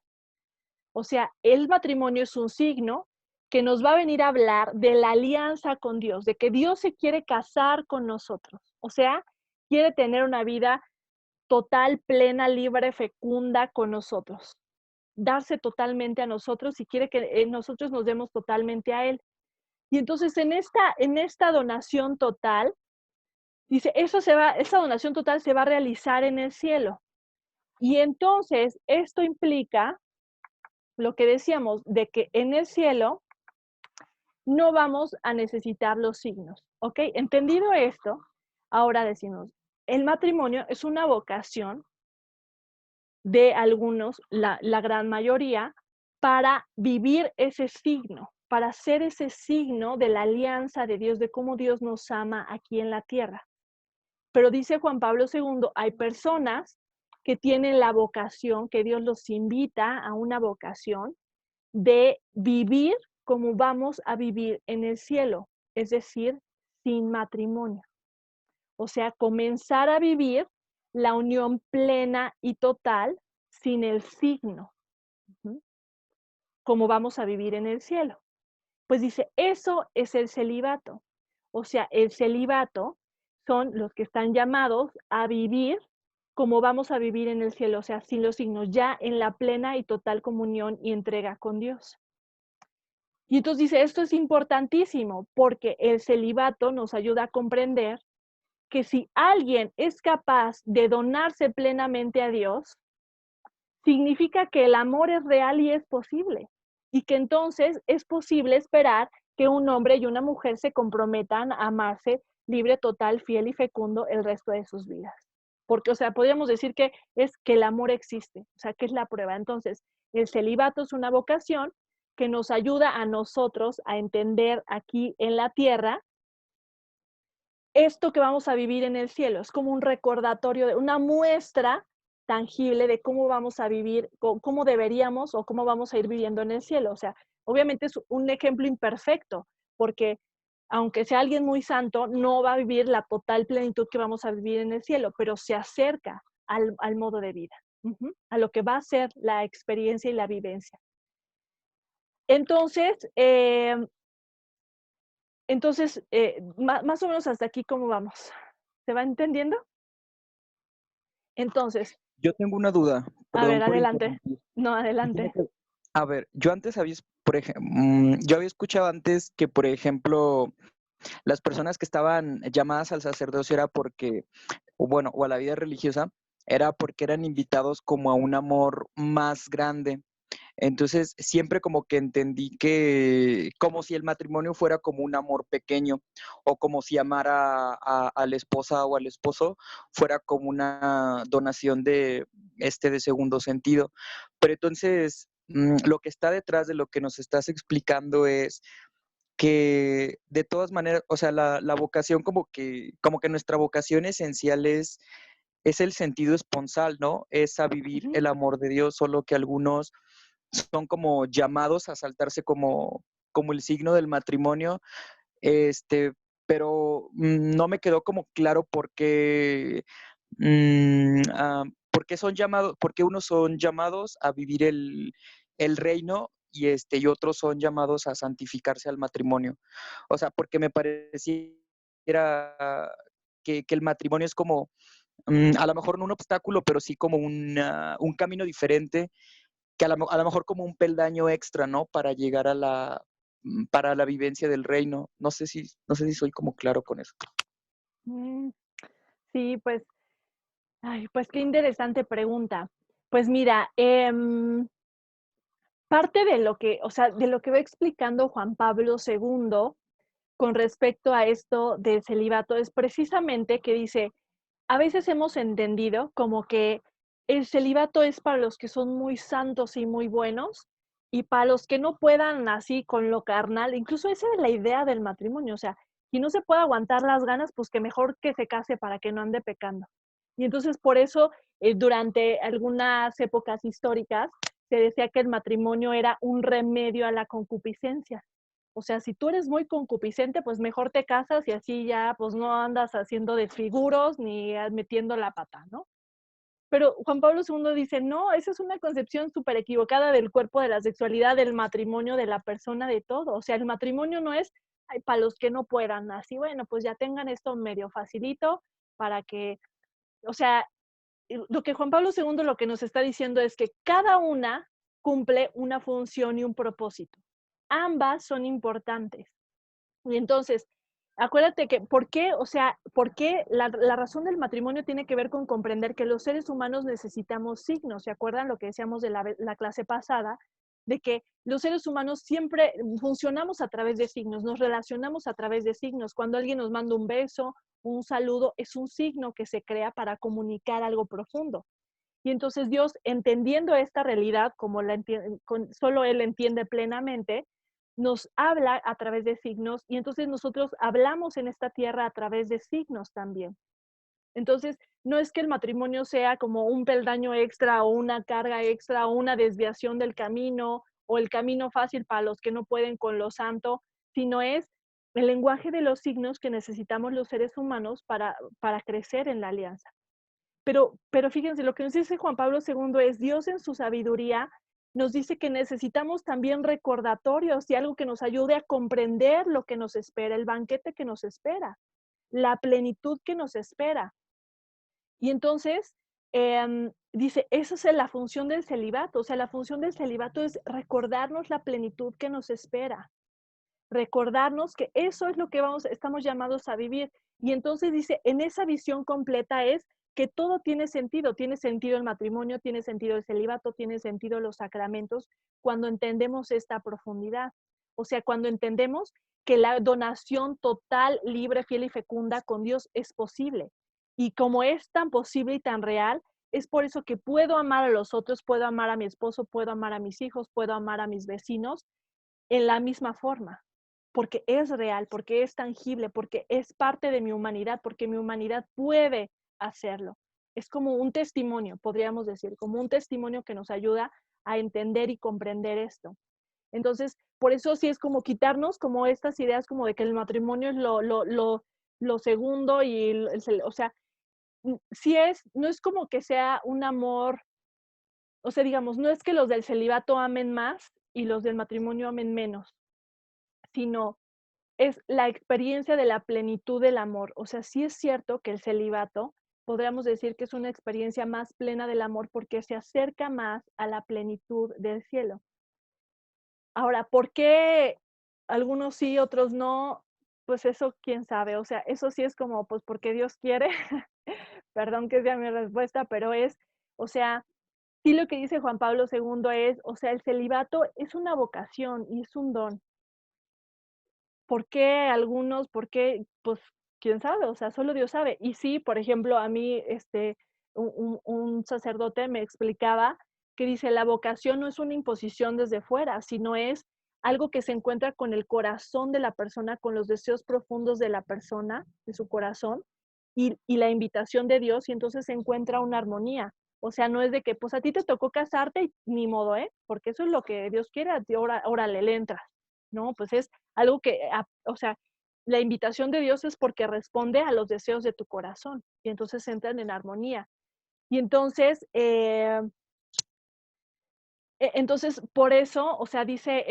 O sea, el matrimonio es un signo que nos va a venir a hablar de la alianza con Dios, de que Dios se quiere casar con nosotros. O sea, quiere tener una vida total, plena, libre, fecunda con nosotros. Darse totalmente a nosotros y quiere que nosotros nos demos totalmente a Él. Y entonces en esta donación total, dice, esa donación total se va a realizar en el cielo. Y entonces esto implica lo que decíamos de que en el cielo no vamos a necesitar los signos, ¿ok? Entendido esto, ahora decimos, el matrimonio es una vocación de algunos, la gran mayoría, para vivir ese signo, para ser ese signo de la alianza de Dios, de cómo Dios nos ama aquí en la tierra. Pero dice Juan Pablo II, hay personas que tienen la vocación, que Dios los invita a una vocación de vivir como vamos a vivir en el cielo, es decir, sin matrimonio. O sea, comenzar a vivir la unión plena y total sin el signo, como vamos a vivir en el cielo. Pues dice, eso es el celibato. O sea, el celibato son los que están llamados a vivir como vamos a vivir en el cielo, o sea, sin los signos, ya en la plena y total comunión y entrega con Dios. Y entonces dice, esto es importantísimo porque el celibato nos ayuda a comprender que si alguien es capaz de donarse plenamente a Dios, significa que el amor es real y es posible. Y que entonces es posible esperar que un hombre y una mujer se comprometan a amarse libre, total, fiel y fecundo el resto de sus vidas. Porque, o sea, podríamos decir que es que el amor existe, o sea, que es la prueba. Entonces, el celibato es una vocación que nos ayuda a nosotros a entender aquí en la tierra esto que vamos a vivir en el cielo. Es como un recordatorio, de una muestra tangible de cómo vamos a vivir, cómo deberíamos o cómo vamos a ir viviendo en el cielo. O sea, obviamente es un ejemplo imperfecto, porque aunque sea alguien muy santo, no va a vivir la total plenitud que vamos a vivir en el cielo, pero se acerca al modo de vida, a lo que va a ser la experiencia y la vivencia. Entonces, más o menos hasta aquí, ¿cómo vamos? ¿Se va entendiendo? Entonces, Yo tengo una duda, a ver, perdón por adelante. interrumpir. No, adelante. Fíjate, a ver, yo antes había, yo había escuchado antes que, por ejemplo, las personas que estaban llamadas al sacerdocio era porque, o bueno, o a la vida religiosa, era porque eran invitados como a un amor más grande. Entonces, siempre como que entendí que, como si el matrimonio fuera como un amor pequeño, o como si amar a la esposa o al esposo fuera como una donación de segundo sentido. Pero entonces, lo que está detrás de lo que nos estás explicando es que de todas maneras, o sea, la vocación como que nuestra vocación esencial es el sentido esponsal, ¿no? Es a vivir Ujú. el amor de Dios, solo que algunos son como llamados a saltarse como el signo del matrimonio, este, pero no me quedó como claro por qué son llamados, por qué unos son llamados a vivir el reino y otros son llamados a santificarse al matrimonio. O sea, porque me pareciera que el matrimonio es como, a lo mejor no un obstáculo, pero sí como un camino diferente que a lo mejor como un peldaño extra, ¿no? Para llegar para la vivencia del reino. No sé si soy como claro con eso. Mm, sí, pues, ay, pues qué interesante pregunta. Pues mira, parte de lo que, o sea, de lo que va explicando Juan Pablo II con respecto a esto del celibato es precisamente que dice, a veces hemos entendido como que el celibato es para los que son muy santos y muy buenos, y para los que no puedan así con lo carnal, incluso esa es la idea del matrimonio, o sea, si no se puede aguantar las ganas, pues que mejor que se case para que no ande pecando. Y entonces por eso, durante algunas épocas históricas, se decía que el matrimonio era un remedio a la concupiscencia. O sea, si tú eres muy concupiscente, pues mejor te casas y así ya, pues no andas haciendo desfiguros ni metiendo la pata, ¿no? Pero Juan Pablo II dice, no, esa es una concepción súper equivocada del cuerpo, de la sexualidad, del matrimonio, de la persona, de todo. O sea, el matrimonio no es para los que no puedan, así, bueno, pues ya tengan esto medio facilito para que, o sea, lo que Juan Pablo II lo que nos está diciendo es que cada una cumple una función y un propósito. Ambas son importantes. Y entonces, acuérdate que, ¿por qué? O sea, ¿por qué la razón del matrimonio tiene que ver con comprender que los seres humanos necesitamos signos? ¿Se acuerdan lo que decíamos de la clase pasada? De que los seres humanos siempre funcionamos a través de signos, nos relacionamos a través de signos. Cuando alguien nos manda un beso, un saludo, es un signo que se crea para comunicar algo profundo. Y entonces Dios, entendiendo esta realidad como solo Él entiende plenamente, nos habla a través de signos y entonces nosotros hablamos en esta tierra a través de signos también. Entonces, no es que el matrimonio sea como un peldaño extra o una carga extra o una desviación del camino o el camino fácil para los que no pueden con lo santo, sino es el lenguaje de los signos que necesitamos los seres humanos para crecer en la alianza. Pero fíjense, lo que nos dice Juan Pablo II es Dios en su sabiduría nos dice que necesitamos también recordatorios y algo que nos ayude a comprender lo que nos espera, el banquete que nos espera, la plenitud que nos espera. Y entonces, dice, esa es la función del celibato, o sea, la función del celibato es recordarnos la plenitud que nos espera, recordarnos que eso es lo que estamos llamados a vivir. Y entonces dice, en esa visión completa es que todo tiene sentido el matrimonio, tiene sentido el celibato, tiene sentido los sacramentos, cuando entendemos esta profundidad. O sea, cuando entendemos que la donación total, libre, fiel y fecunda con Dios es posible. Y como es tan posible y tan real, es por eso que puedo amar a los otros, puedo amar a mi esposo, puedo amar a mis hijos, puedo amar a mis vecinos, en la misma forma, porque es real, porque es tangible, porque es parte de mi humanidad, porque mi humanidad puede hacerlo. Es como un testimonio, podríamos decir, como un testimonio que nos ayuda a entender y comprender esto. Entonces, por eso sí es como quitarnos como estas ideas como de que el matrimonio es lo segundo y o sea, sí no es como que sea un amor, o sea, digamos, no es que los del celibato amen más y los del matrimonio amen menos, sino es la experiencia de la plenitud del amor. O sea, sí es cierto que el celibato, podríamos decir que es una experiencia más plena del amor porque se acerca más a la plenitud del cielo. Ahora, ¿por qué algunos sí, otros no? Pues eso, quién sabe. O sea, eso sí es como, pues porque Dios quiere. Perdón que sea mi respuesta, pero es, o sea, sí lo que dice Juan Pablo II es, o sea, el celibato es una vocación y es un don. ¿Por qué algunos? ¿Por qué? Pues, quién sabe, o sea, solo Dios sabe. Y sí, por ejemplo, a mí, un sacerdote me explicaba que dice: "La vocación no es una imposición desde fuera, sino es algo que se encuentra con el corazón de la persona, con los deseos profundos de la persona, de su corazón, y la invitación de Dios, y entonces se encuentra una armonía". O sea, no es de que, pues, a ti te tocó casarte y ni modo, ¿eh? Porque eso es lo que Dios quiere, a ti órale, le entras. No, pues es algo que, o sea, la invitación de Dios es porque responde a los deseos de tu corazón y entonces entran en armonía. Y entonces, entonces por eso, o sea, dice,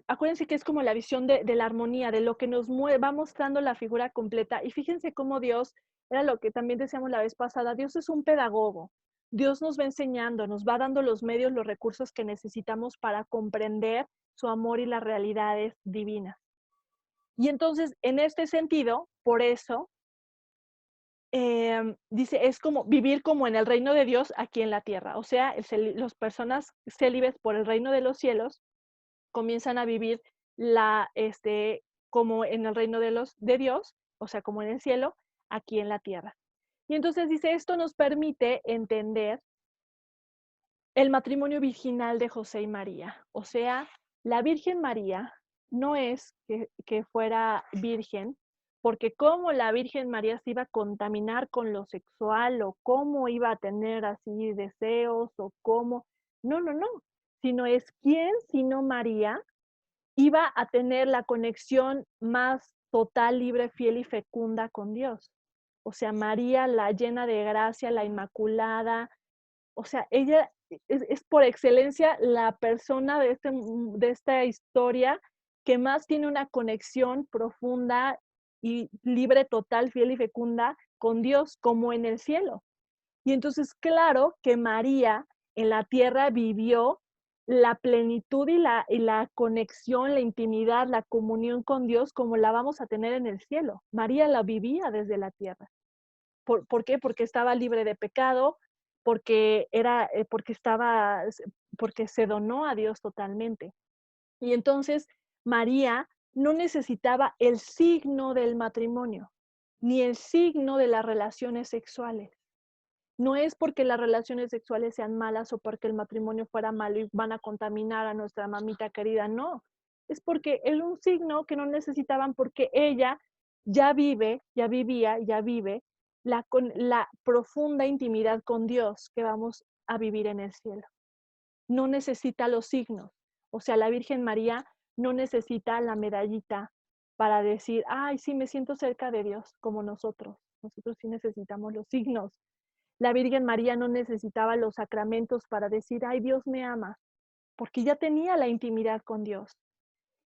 acuérdense que es como la visión de la armonía, de lo que nos va mostrando la figura completa. Y fíjense cómo Dios, era lo que también decíamos la vez pasada, Dios es un pedagogo. Dios nos va enseñando, nos va dando los medios, los recursos que necesitamos para comprender su amor y las realidades divinas. Y entonces, en este sentido, por eso, dice, es como vivir como en el reino de Dios aquí en la tierra. O sea, las personas célibes por el reino de los cielos comienzan a vivir como en el reino de Dios, o sea, como en el cielo, aquí en la tierra. Y entonces dice, esto nos permite entender el matrimonio virginal de José y María. O sea, la Virgen María no es que fuera virgen, porque cómo la Virgen María se iba a contaminar con lo sexual o cómo iba a tener así deseos o cómo, no, no, no, sino es quién, sino María, iba a tener la conexión más total, libre, fiel y fecunda con Dios. O sea, María, la llena de gracia, la inmaculada, o sea, ella es por excelencia la persona de esta historia que más tiene una conexión profunda y libre, total, fiel y fecunda con Dios, como en el cielo. Y entonces, claro que María en la tierra vivió la plenitud y la conexión, la intimidad, la comunión con Dios como la vamos a tener en el cielo. María la vivía desde la tierra. ¿Por qué? Porque estaba libre de pecado, porque se donó a Dios totalmente. Y entonces María no necesitaba el signo del matrimonio, ni el signo de las relaciones sexuales. No es porque las relaciones sexuales sean malas o porque el matrimonio fuera malo y van a contaminar a nuestra mamita querida, no. Es porque es un signo que no necesitaban porque ella ya vivía, ya vive la profunda intimidad con Dios que vamos a vivir en el cielo. No necesita los signos. O sea, la Virgen María no necesita la medallita para decir, ay, sí, me siento cerca de Dios, como nosotros. Nosotros sí necesitamos los signos. La Virgen María no necesitaba los sacramentos para decir, ay, Dios me ama, porque ya tenía la intimidad con Dios.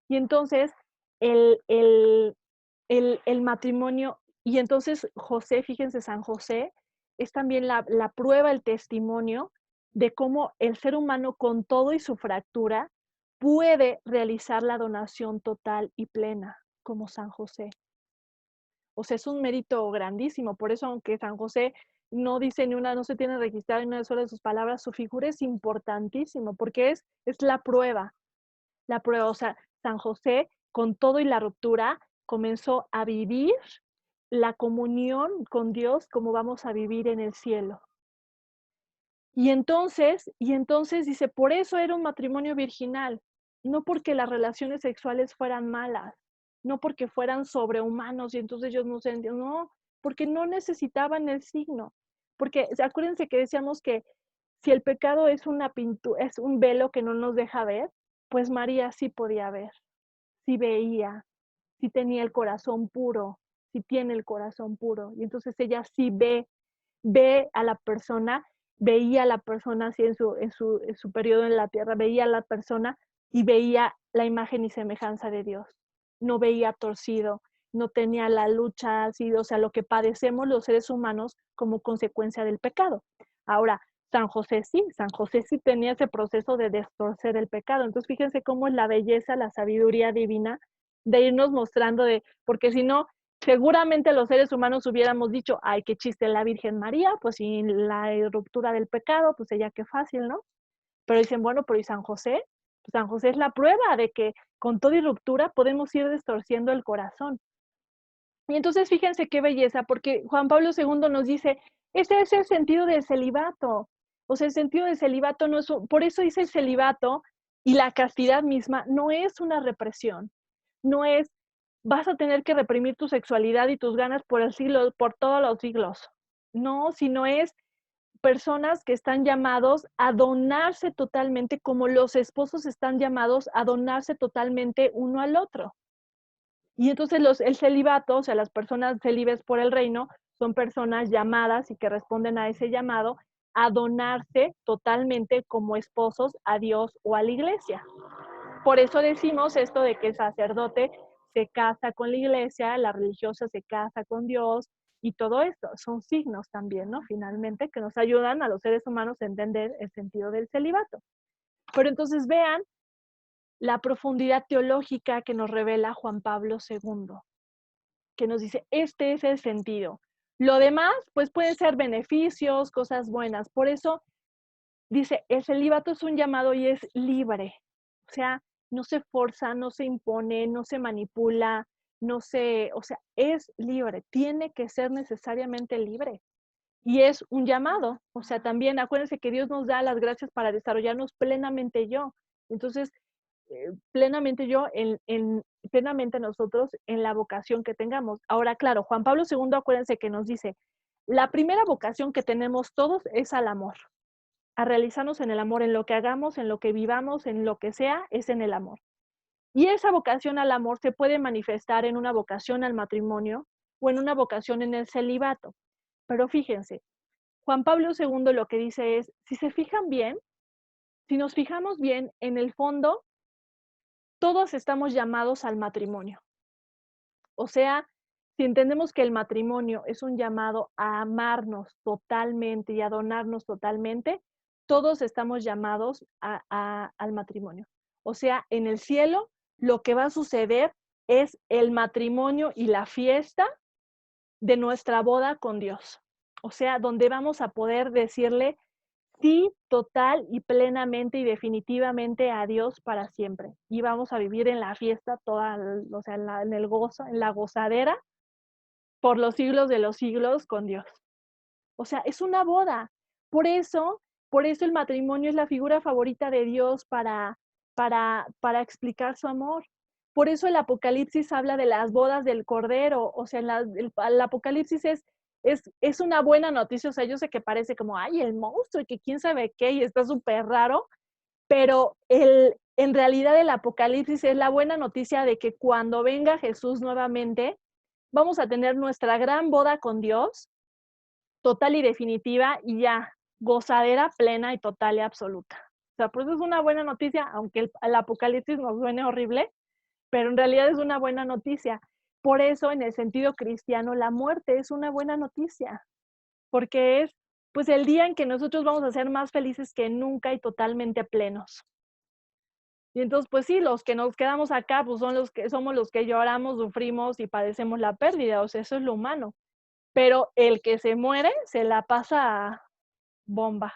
Y entonces el, el, el matrimonio, y entonces José, fíjense, San José es también la prueba, el testimonio de cómo el ser humano con todo y su fractura puede realizar la donación total y plena, como San José. O sea, es un mérito grandísimo. Por eso, aunque San José no dice no se tiene registrado en una sola de sus palabras, su figura es importantísimo porque es la prueba. La prueba, o sea, San José, con todo y la ruptura, comenzó a vivir la comunión con Dios como vamos a vivir en el cielo. Y entonces dice, por eso era un matrimonio virginal, no porque las relaciones sexuales fueran malas, no porque fueran sobrehumanos y entonces ellos no sentían, no, porque no necesitaban el signo. Porque acuérdense que decíamos que si el pecado es es un velo que no nos deja ver, pues María sí podía ver, sí veía, sí tenía el corazón puro, sí tiene el corazón puro. Y entonces ella sí ve a la persona, veía a la persona así en su periodo en la tierra, veía a la persona y veía la imagen y semejanza de Dios. No veía torcido, no tenía la lucha así, o sea, lo que padecemos los seres humanos como consecuencia del pecado. Ahora, San José sí tenía ese proceso de destorcer el pecado. Entonces, fíjense cómo es la belleza, la sabiduría divina de irnos mostrando porque si no, seguramente los seres humanos hubiéramos dicho, ay, qué chiste la Virgen María, pues sin la ruptura del pecado, pues ella qué fácil, ¿no? Pero dicen, bueno, pero ¿y San José? Pues San José es la prueba de que con toda y ruptura podemos ir distorciendo el corazón. Y entonces fíjense qué belleza, porque Juan Pablo II nos dice, ese es el sentido del celibato. O sea, el sentido del celibato no es, por eso dice el celibato y la castidad misma no es una represión, no es, vas a tener que reprimir tu sexualidad y tus ganas por todos los siglos. No, sino es personas que están llamados a donarse totalmente, como los esposos están llamados a donarse totalmente uno al otro. Y entonces el celibato, o sea, las personas celibes por el reino, son personas llamadas y que responden a ese llamado a donarse totalmente como esposos a Dios o a la iglesia. Por eso decimos esto de que el sacerdote se casa con la iglesia, la religiosa se casa con Dios y todo esto. Son signos también, ¿no? Finalmente, que nos ayudan a los seres humanos a entender el sentido del celibato. Pero entonces vean la profundidad teológica que nos revela Juan Pablo II, que nos dice, este es el sentido. Lo demás, pues pueden ser beneficios, cosas buenas. Por eso dice, el celibato es un llamado y es libre. O sea, no se forza, no se impone, no se manipula, o sea, es libre, tiene que ser necesariamente libre. Y es un llamado. O sea, también acuérdense que Dios nos da las gracias para desarrollarnos plenamente yo. Entonces, plenamente yo, plenamente nosotros en la vocación que tengamos. Ahora, claro, Juan Pablo II, acuérdense que nos dice, la primera vocación que tenemos todos es al amor, a realizarnos en el amor, en lo que hagamos, en lo que vivamos, en lo que sea, es en el amor. Y esa vocación al amor se puede manifestar en una vocación al matrimonio o en una vocación en el celibato. Pero fíjense, Juan Pablo II lo que dice es, si se fijan bien, si nos fijamos bien, en el fondo, todos estamos llamados al matrimonio. O sea, si entendemos que el matrimonio es un llamado a amarnos totalmente y a donarnos totalmente, todos estamos llamados al matrimonio. O sea, en el cielo lo que va a suceder es el matrimonio y la fiesta de nuestra boda con Dios. O sea, donde vamos a poder decirle sí, total y plenamente y definitivamente a Dios para siempre. Y vamos a vivir en la fiesta toda, o sea, en el gozo, en la gozadera por los siglos de los siglos con Dios. O sea, es una boda. Por eso, por eso el matrimonio es la figura favorita de Dios para explicar su amor. Por eso el Apocalipsis habla de las bodas del Cordero. O sea, el Apocalipsis es una buena noticia. O sea, yo sé que parece como, ay, el monstruo y que quién sabe qué, y está súper raro, pero en realidad el Apocalipsis es la buena noticia de que cuando venga Jesús nuevamente, vamos a tener nuestra gran boda con Dios, total y definitiva, y ya, gozadera plena y total y absoluta. O sea, por eso es una buena noticia, aunque el Apocalipsis nos suene horrible, pero en realidad es una buena noticia. Por eso, en el sentido cristiano, la muerte es una buena noticia, porque es pues el día en que nosotros vamos a ser más felices que nunca y totalmente plenos. Y entonces, pues sí, los que nos quedamos acá, pues somos los que lloramos, sufrimos y padecemos la pérdida, o sea, eso es lo humano. Pero el que se muere se la pasa bomba.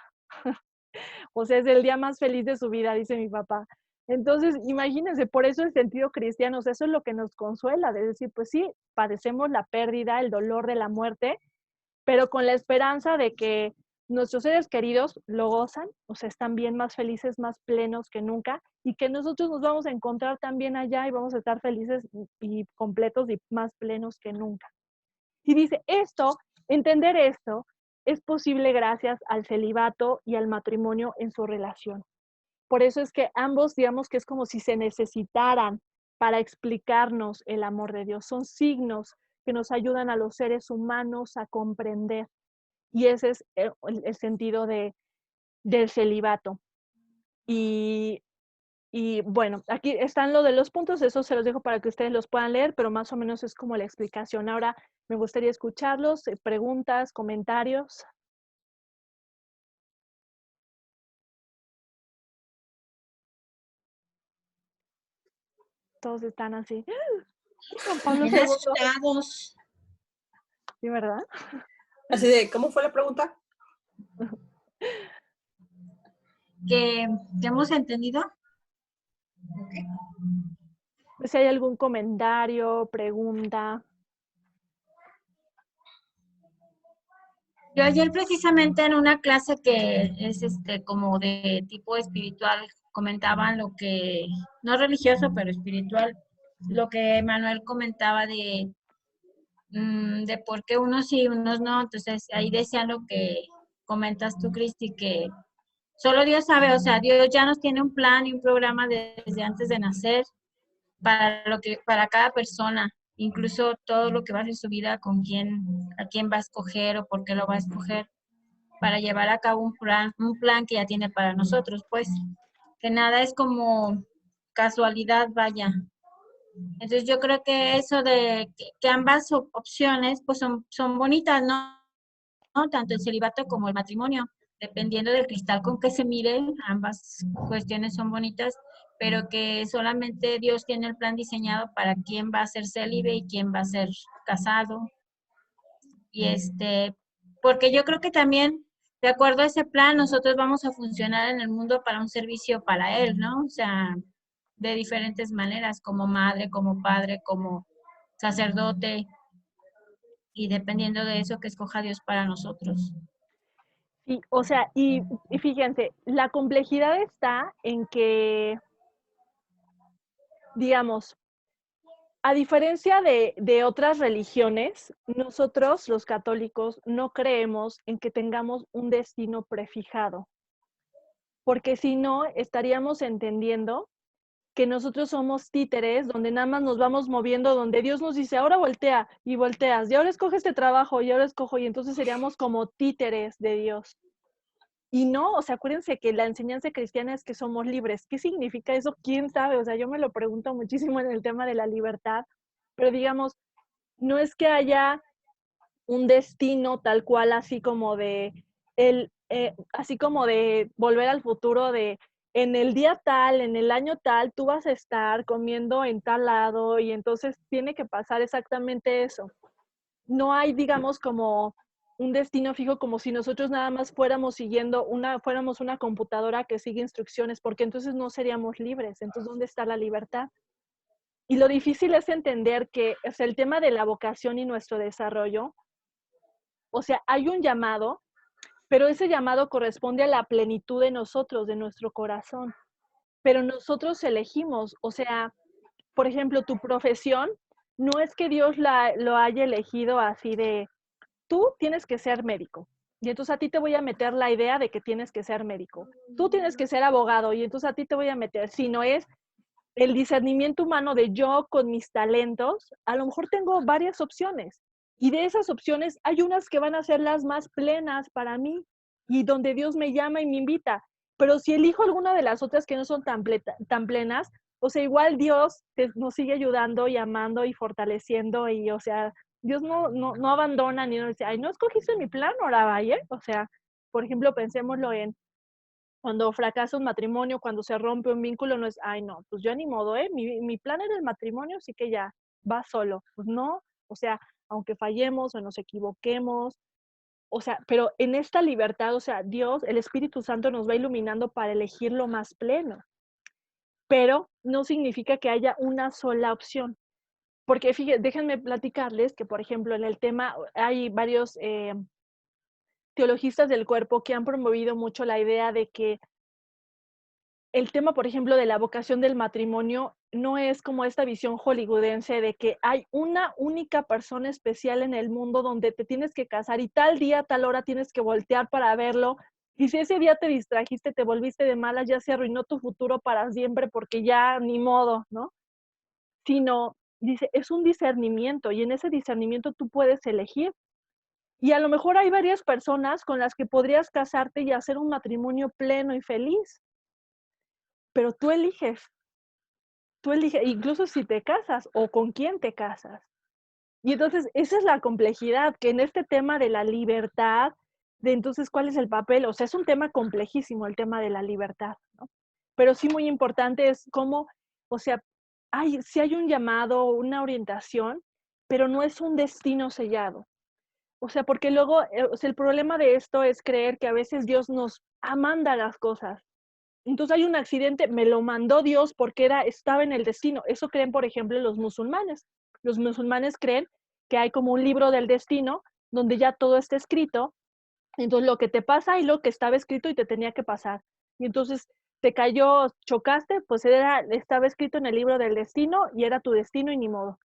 O sea, es el día más feliz de su vida, dice mi papá. Entonces, imagínense, por eso el sentido cristiano, o sea, eso es lo que nos consuela, de decir, pues sí, padecemos la pérdida, el dolor de la muerte, pero con la esperanza de que nuestros seres queridos lo gozan, o sea, están bien, más felices, más plenos que nunca, y que nosotros nos vamos a encontrar también allá y vamos a estar felices y completos y más plenos que nunca. Y dice, entender esto es posible gracias al celibato y al matrimonio en su relación. Por eso es que ambos, digamos que es como si se necesitaran para explicarnos el amor de Dios. Son signos que nos ayudan a los seres humanos a comprender. Y ese es el sentido del celibato. Y bueno, aquí están lo de los puntos, eso se los dejo para que ustedes los puedan leer, pero más o menos es como la explicación. Ahora me gustaría escucharlos, preguntas, comentarios. Todos están así. Juan Pablo Bien II. asustados. Sí, ¿verdad? Así de, ¿cómo fue la pregunta? Que hemos entendido. Pues si hay algún comentario, pregunta. Yo ayer precisamente en una clase que es como de tipo espiritual, comentaban lo que, no religioso, pero espiritual, lo que Manuel comentaba de por qué unos sí, unos no. Entonces ahí decían lo que comentas tú, Cristi, que solo Dios sabe, o sea, Dios ya nos tiene un plan y un programa desde antes de nacer para cada persona, incluso todo lo que va a hacer su vida, a quién va a escoger o por qué lo va a escoger, para llevar a cabo un plan que ya tiene para nosotros, pues, que nada es como casualidad, vaya. Entonces yo creo que eso de que ambas opciones pues son bonitas, ¿no? Tanto el celibato como el matrimonio, dependiendo del cristal con que se mire, ambas cuestiones son bonitas, pero que solamente Dios tiene el plan diseñado para quién va a ser célibe y quién va a ser casado. Y porque yo creo que también, de acuerdo a ese plan, nosotros vamos a funcionar en el mundo para un servicio para Él, ¿no? O sea, de diferentes maneras, como madre, como padre, como sacerdote, y dependiendo de eso que escoja Dios para nosotros. Sí, o sea, y fíjense, la complejidad está en que, digamos, a diferencia de otras religiones, nosotros los católicos no creemos en que tengamos un destino prefijado, porque si no, estaríamos entendiendo que nosotros somos títeres, donde nada más nos vamos moviendo, donde Dios nos dice, ahora voltea y volteas, y ahora escoge este trabajo, y ahora escojo, y entonces seríamos como títeres de Dios. Y no, o sea, acuérdense que la enseñanza cristiana es que somos libres. ¿Qué significa eso? ¿Quién sabe? O sea, yo me lo pregunto muchísimo en el tema de la libertad, pero digamos, no es que haya un destino tal cual, así como así como de volver al futuro, de en el día tal, en el año tal, tú vas a estar comiendo en tal lado y entonces tiene que pasar exactamente eso. No hay, digamos, como un destino fijo, como si nosotros nada más fuéramos fuéramos una computadora que sigue instrucciones, porque entonces no seríamos libres. Entonces, ¿dónde está la libertad? Y lo difícil es entender que es el tema de la vocación y nuestro desarrollo. O sea, hay un llamado, pero ese llamado corresponde a la plenitud de nosotros, de nuestro corazón. Pero nosotros elegimos, o sea, por ejemplo, tu profesión, no es que Dios lo haya elegido así de, tú tienes que ser médico. Y entonces a ti te voy a meter la idea de que tienes que ser médico. Tú tienes que ser abogado y entonces a ti te voy a meter, si no es el discernimiento humano de yo con mis talentos, a lo mejor tengo varias opciones. Y de esas opciones hay unas que van a ser las más plenas para mí y donde Dios me llama y me invita. Pero si elijo alguna de las otras que no son tan plenas, o sea, igual Dios nos sigue ayudando y amando y fortaleciendo y, o sea, Dios no abandona ni no dice, ay, no escogiste mi plan, ahora vaya. O sea, por ejemplo, pensémoslo en cuando fracasa un matrimonio, cuando se rompe un vínculo, no es, ay, no, pues yo ni modo, mi plan era el matrimonio, así que ya, va solo. Pues no, o sea, aunque fallemos o nos equivoquemos, o sea, pero en esta libertad, o sea, Dios, el Espíritu Santo nos va iluminando para elegir lo más pleno, pero no significa que haya una sola opción. Porque fíjense, déjenme platicarles que, por ejemplo, en el tema hay varios teologistas del cuerpo que han promovido mucho la idea de que el tema, por ejemplo, de la vocación del matrimonio no es como esta visión hollywoodense de que hay una única persona especial en el mundo donde te tienes que casar y tal día, tal hora tienes que voltear para verlo. Y si ese día te distrajiste, te volviste de malas, ya se arruinó tu futuro para siempre porque ya ni modo, ¿no? Sino, dice, es un discernimiento y en ese discernimiento tú puedes elegir. Y a lo mejor hay varias personas con las que podrías casarte y hacer un matrimonio pleno y feliz, pero tú eliges, incluso si te casas o con quién te casas. Y entonces esa es la complejidad, que en este tema de la libertad, de entonces cuál es el papel, o sea, es un tema complejísimo el tema de la libertad, ¿no? Pero sí muy importante es cómo, o sea, sí hay un llamado, una orientación, pero no es un destino sellado. O sea, porque luego, o sea, el problema de esto es creer que a veces Dios nos manda las cosas. Entonces hay un accidente, me lo mandó Dios porque estaba en el destino. Eso creen, por ejemplo, los musulmanes. Los musulmanes creen que hay como un libro del destino donde ya todo está escrito. Entonces lo que te pasa y lo que estaba escrito y te tenía que pasar. Y entonces te cayó, chocaste, pues estaba escrito en el libro del destino y era tu destino y ni modo.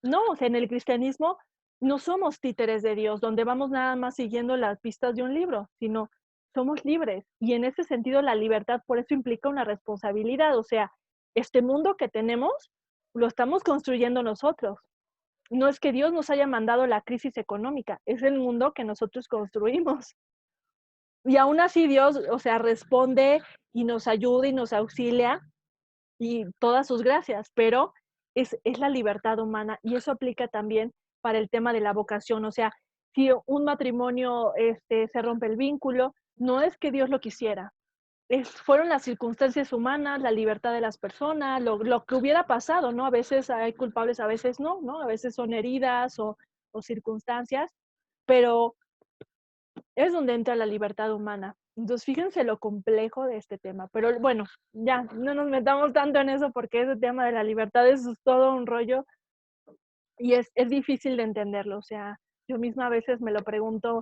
No, o sea, en el cristianismo no somos títeres de Dios, donde vamos nada más siguiendo las pistas de un libro, sino somos libres. Y en ese sentido, la libertad por eso implica una responsabilidad. O sea, este mundo que tenemos lo estamos construyendo nosotros. No es que Dios nos haya mandado la crisis económica, es el mundo que nosotros construimos. Y aún así Dios, o sea, responde y nos ayuda y nos auxilia y todas sus gracias, pero es la libertad humana y eso aplica también para el tema de la vocación. O sea, si un matrimonio se rompe el vínculo, no es que Dios lo quisiera, fueron las circunstancias humanas, la libertad de las personas, lo que hubiera pasado, ¿no? A veces hay culpables, a veces no, ¿no? A veces son heridas o circunstancias, pero es donde entra la libertad humana. Entonces, fíjense lo complejo de este tema. Pero bueno, ya, no nos metamos tanto en eso porque ese tema de la libertad es todo un rollo y es difícil de entenderlo. O sea, yo misma a veces me lo pregunto,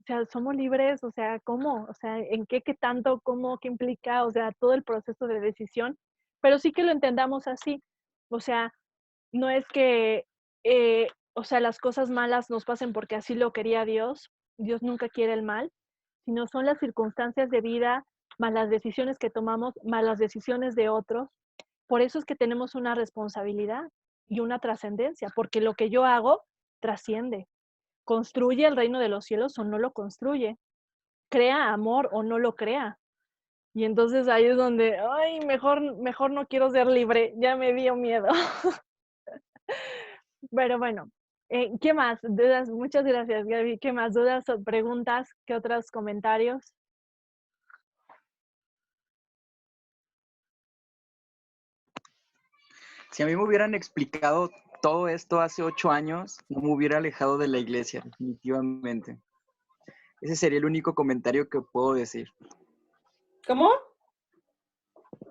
o sea, ¿somos libres? O sea, ¿cómo? O sea, ¿en qué tanto? ¿Cómo? ¿Qué implica? O sea, todo el proceso de decisión. Pero sí que lo entendamos así. O sea, no es que, o sea, las cosas malas nos pasen porque así lo quería Dios. Dios nunca quiere el mal, sino son las circunstancias de vida, más las decisiones que tomamos, más las decisiones de otros. Por eso es que tenemos una responsabilidad y una trascendencia, porque lo que yo hago trasciende. Construye el reino de los cielos o no lo construye. Crea amor o no lo crea. Y entonces ahí es donde, ay, mejor no quiero ser libre, ya me dio miedo. Pero bueno, ¿qué más? ¿Dudas? Muchas gracias, Gaby. ¿Qué más? ¿Dudas o preguntas? ¿Qué otros comentarios? Si a mí me hubieran explicado todo esto hace 8 años, no me hubiera alejado de la iglesia, definitivamente. Ese sería el único comentario que puedo decir. ¿Cómo?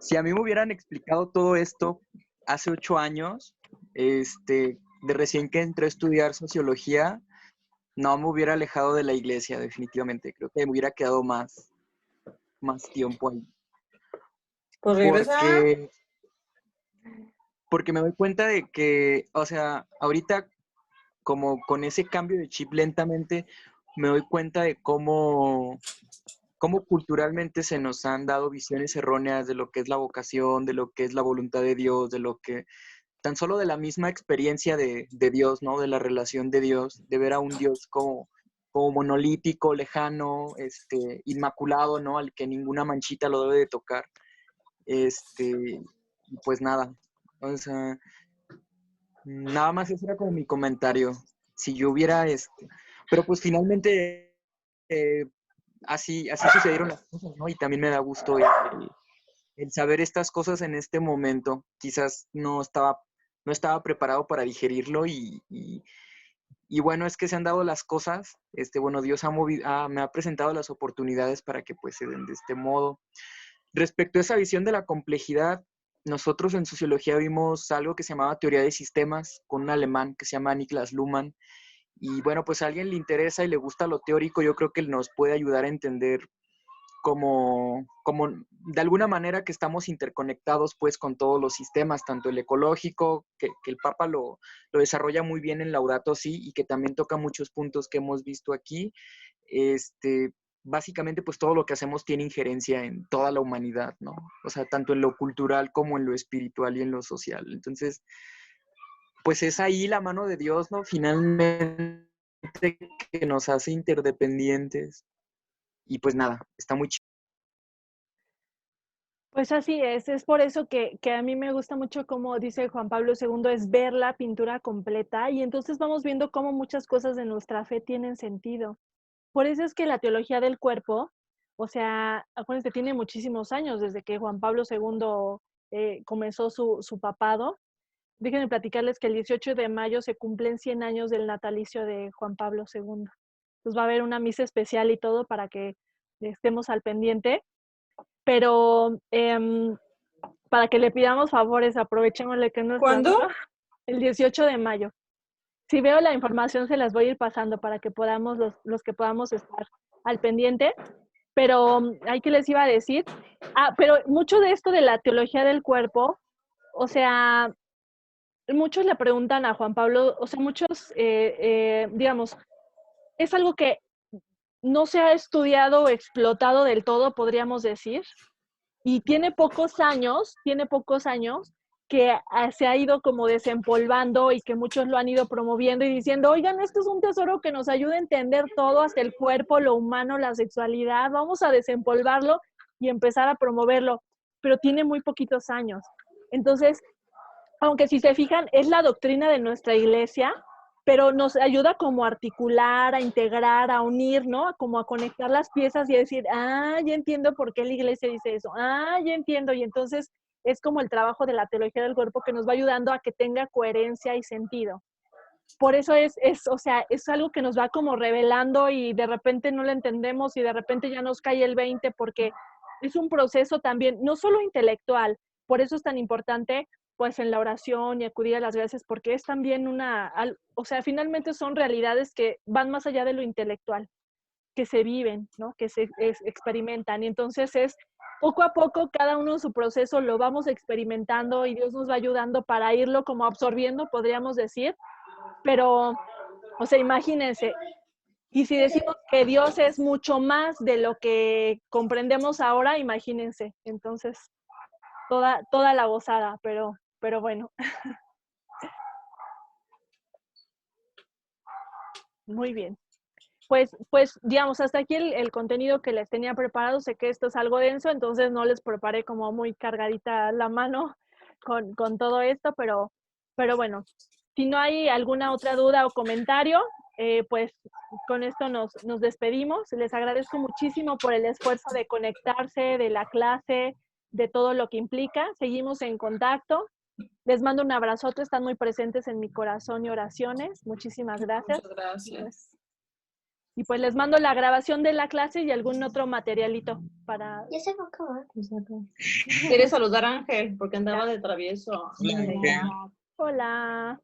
Si a mí me hubieran explicado todo esto hace 8 años, de recién que entré a estudiar sociología, no me hubiera alejado de la iglesia, definitivamente. Creo que me hubiera quedado más tiempo ahí. Pues regresa. Porque me doy cuenta de que, o sea, ahorita como con ese cambio de chip lentamente, me doy cuenta de cómo culturalmente se nos han dado visiones erróneas de lo que es la vocación, de lo que es la voluntad de Dios, de lo que, tan solo de la misma experiencia de Dios, ¿no? De la relación de Dios, de ver a un Dios como monolítico, lejano, inmaculado, ¿no? Al que ninguna manchita lo debe de tocar. Pues nada, o sea, nada más ese era como mi comentario. Si yo hubiera, pero pues finalmente así sucedieron las cosas, ¿no? Y también me da gusto el saber estas cosas en este momento. Quizás no estaba preparado para digerirlo y bueno, es que se han dado las cosas. Bueno, Dios me ha presentado las oportunidades para que pues se den de este modo. Respecto a esa visión de la complejidad, nosotros en sociología vimos algo que se llamaba teoría de sistemas con un alemán que se llama Niklas Luhmann Y bueno, pues a alguien le interesa y le gusta lo teórico, yo creo que nos puede ayudar a entender como de alguna manera que estamos interconectados pues con todos los sistemas, tanto el ecológico, que el Papa lo desarrolla muy bien en Laudato Si, y que también toca muchos puntos que hemos visto aquí. Básicamente pues todo lo que hacemos tiene injerencia en toda la humanidad, ¿no? O sea, tanto en lo cultural como en lo espiritual y en lo social. Entonces, pues es ahí la mano de Dios, ¿no? Finalmente, que nos hace interdependientes. Y pues nada, está muy chido. Pues así es por eso que a mí me gusta mucho, como dice Juan Pablo II, es ver la pintura completa, y entonces vamos viendo cómo muchas cosas de nuestra fe tienen sentido. Por eso es que la teología del cuerpo, o sea, acuérdense, tiene muchísimos años desde que Juan Pablo II comenzó su papado. Déjenme platicarles que el 18 de mayo se cumplen 100 años del natalicio de Juan Pablo II. Entonces va a haber una misa especial y todo para que estemos al pendiente. Pero para que le pidamos favores, aprovechémosle que no es ¿Cuándo? el 18 de mayo. Si veo la información, se las voy a ir pasando para que podamos, los que podamos estar al pendiente. Pero hay que les iba a decir. Pero mucho de esto de la teología del cuerpo, o sea, muchos le preguntan a Juan Pablo, o sea, muchos, digamos, es algo que no se ha estudiado o explotado del todo, podríamos decir. Y tiene pocos años que se ha ido como desempolvando, y que muchos lo han ido promoviendo y diciendo, oigan, esto es un tesoro que nos ayuda a entender todo, hasta el cuerpo, lo humano, la sexualidad, vamos a desempolvarlo y empezar a promoverlo, pero tiene muy poquitos años. Entonces, aunque si se fijan, es la doctrina de nuestra iglesia, pero nos ayuda como a articular, a integrar, a unir, ¿no? Como a conectar las piezas y a decir, ya entiendo por qué la iglesia dice eso, ya entiendo. Y entonces es como el trabajo de la teología del cuerpo que nos va ayudando a que tenga coherencia y sentido. Por eso o sea, es algo que nos va como revelando, y de repente no lo entendemos y de repente ya nos cae el 20, porque es un proceso también, no solo intelectual. Por eso es tan importante pues en la oración y acudir a las gracias, porque es también o sea, finalmente son realidades que van más allá de lo intelectual, que se viven, ¿no? Que se experimentan. Y entonces es poco a poco, cada uno en su proceso lo vamos experimentando, y Dios nos va ayudando para irlo como absorbiendo, podríamos decir. Pero, o sea, imagínense, y si decimos que Dios es mucho más de lo que comprendemos ahora, imagínense. Entonces, toda la gozada, pero bueno. Muy bien. Pues, digamos, hasta aquí el contenido que les tenía preparado. Sé que esto es algo denso, entonces no les preparé como muy cargadita la mano con todo esto, pero bueno, si no hay alguna otra duda o comentario, pues con esto nos despedimos. Les agradezco muchísimo por el esfuerzo de conectarse, de la clase, de todo lo que implica. Seguimos en contacto. Les mando un abrazote, están muy presentes en mi corazón y oraciones. Muchísimas gracias. Muchas gracias. Y pues les mando la grabación de la clase y algún otro materialito para... Ya se va a acabar. ¿Quieres saludar a Ángel? Porque andaba de travieso. Hola, Ángel. Hola.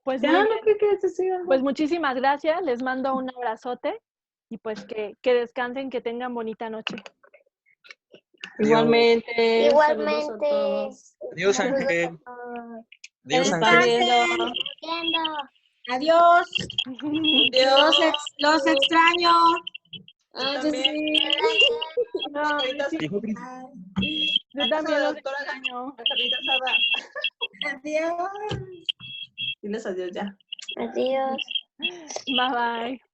Pues, Ya, no creo que se siga. pues muchísimas gracias, les mando un abrazote, y pues que descansen, que tengan bonita noche. Igualmente. Igualmente. Saludos a todos. Adiós, Ángel. Adiós, Está Ángel. viendo. Adiós. Dios. Los extraño. Ah, Yo yo sí. No, Dijo Cris. yo también los extraño. Carnita asada. Adiós. Diles adiós ya. Adiós. Bye bye.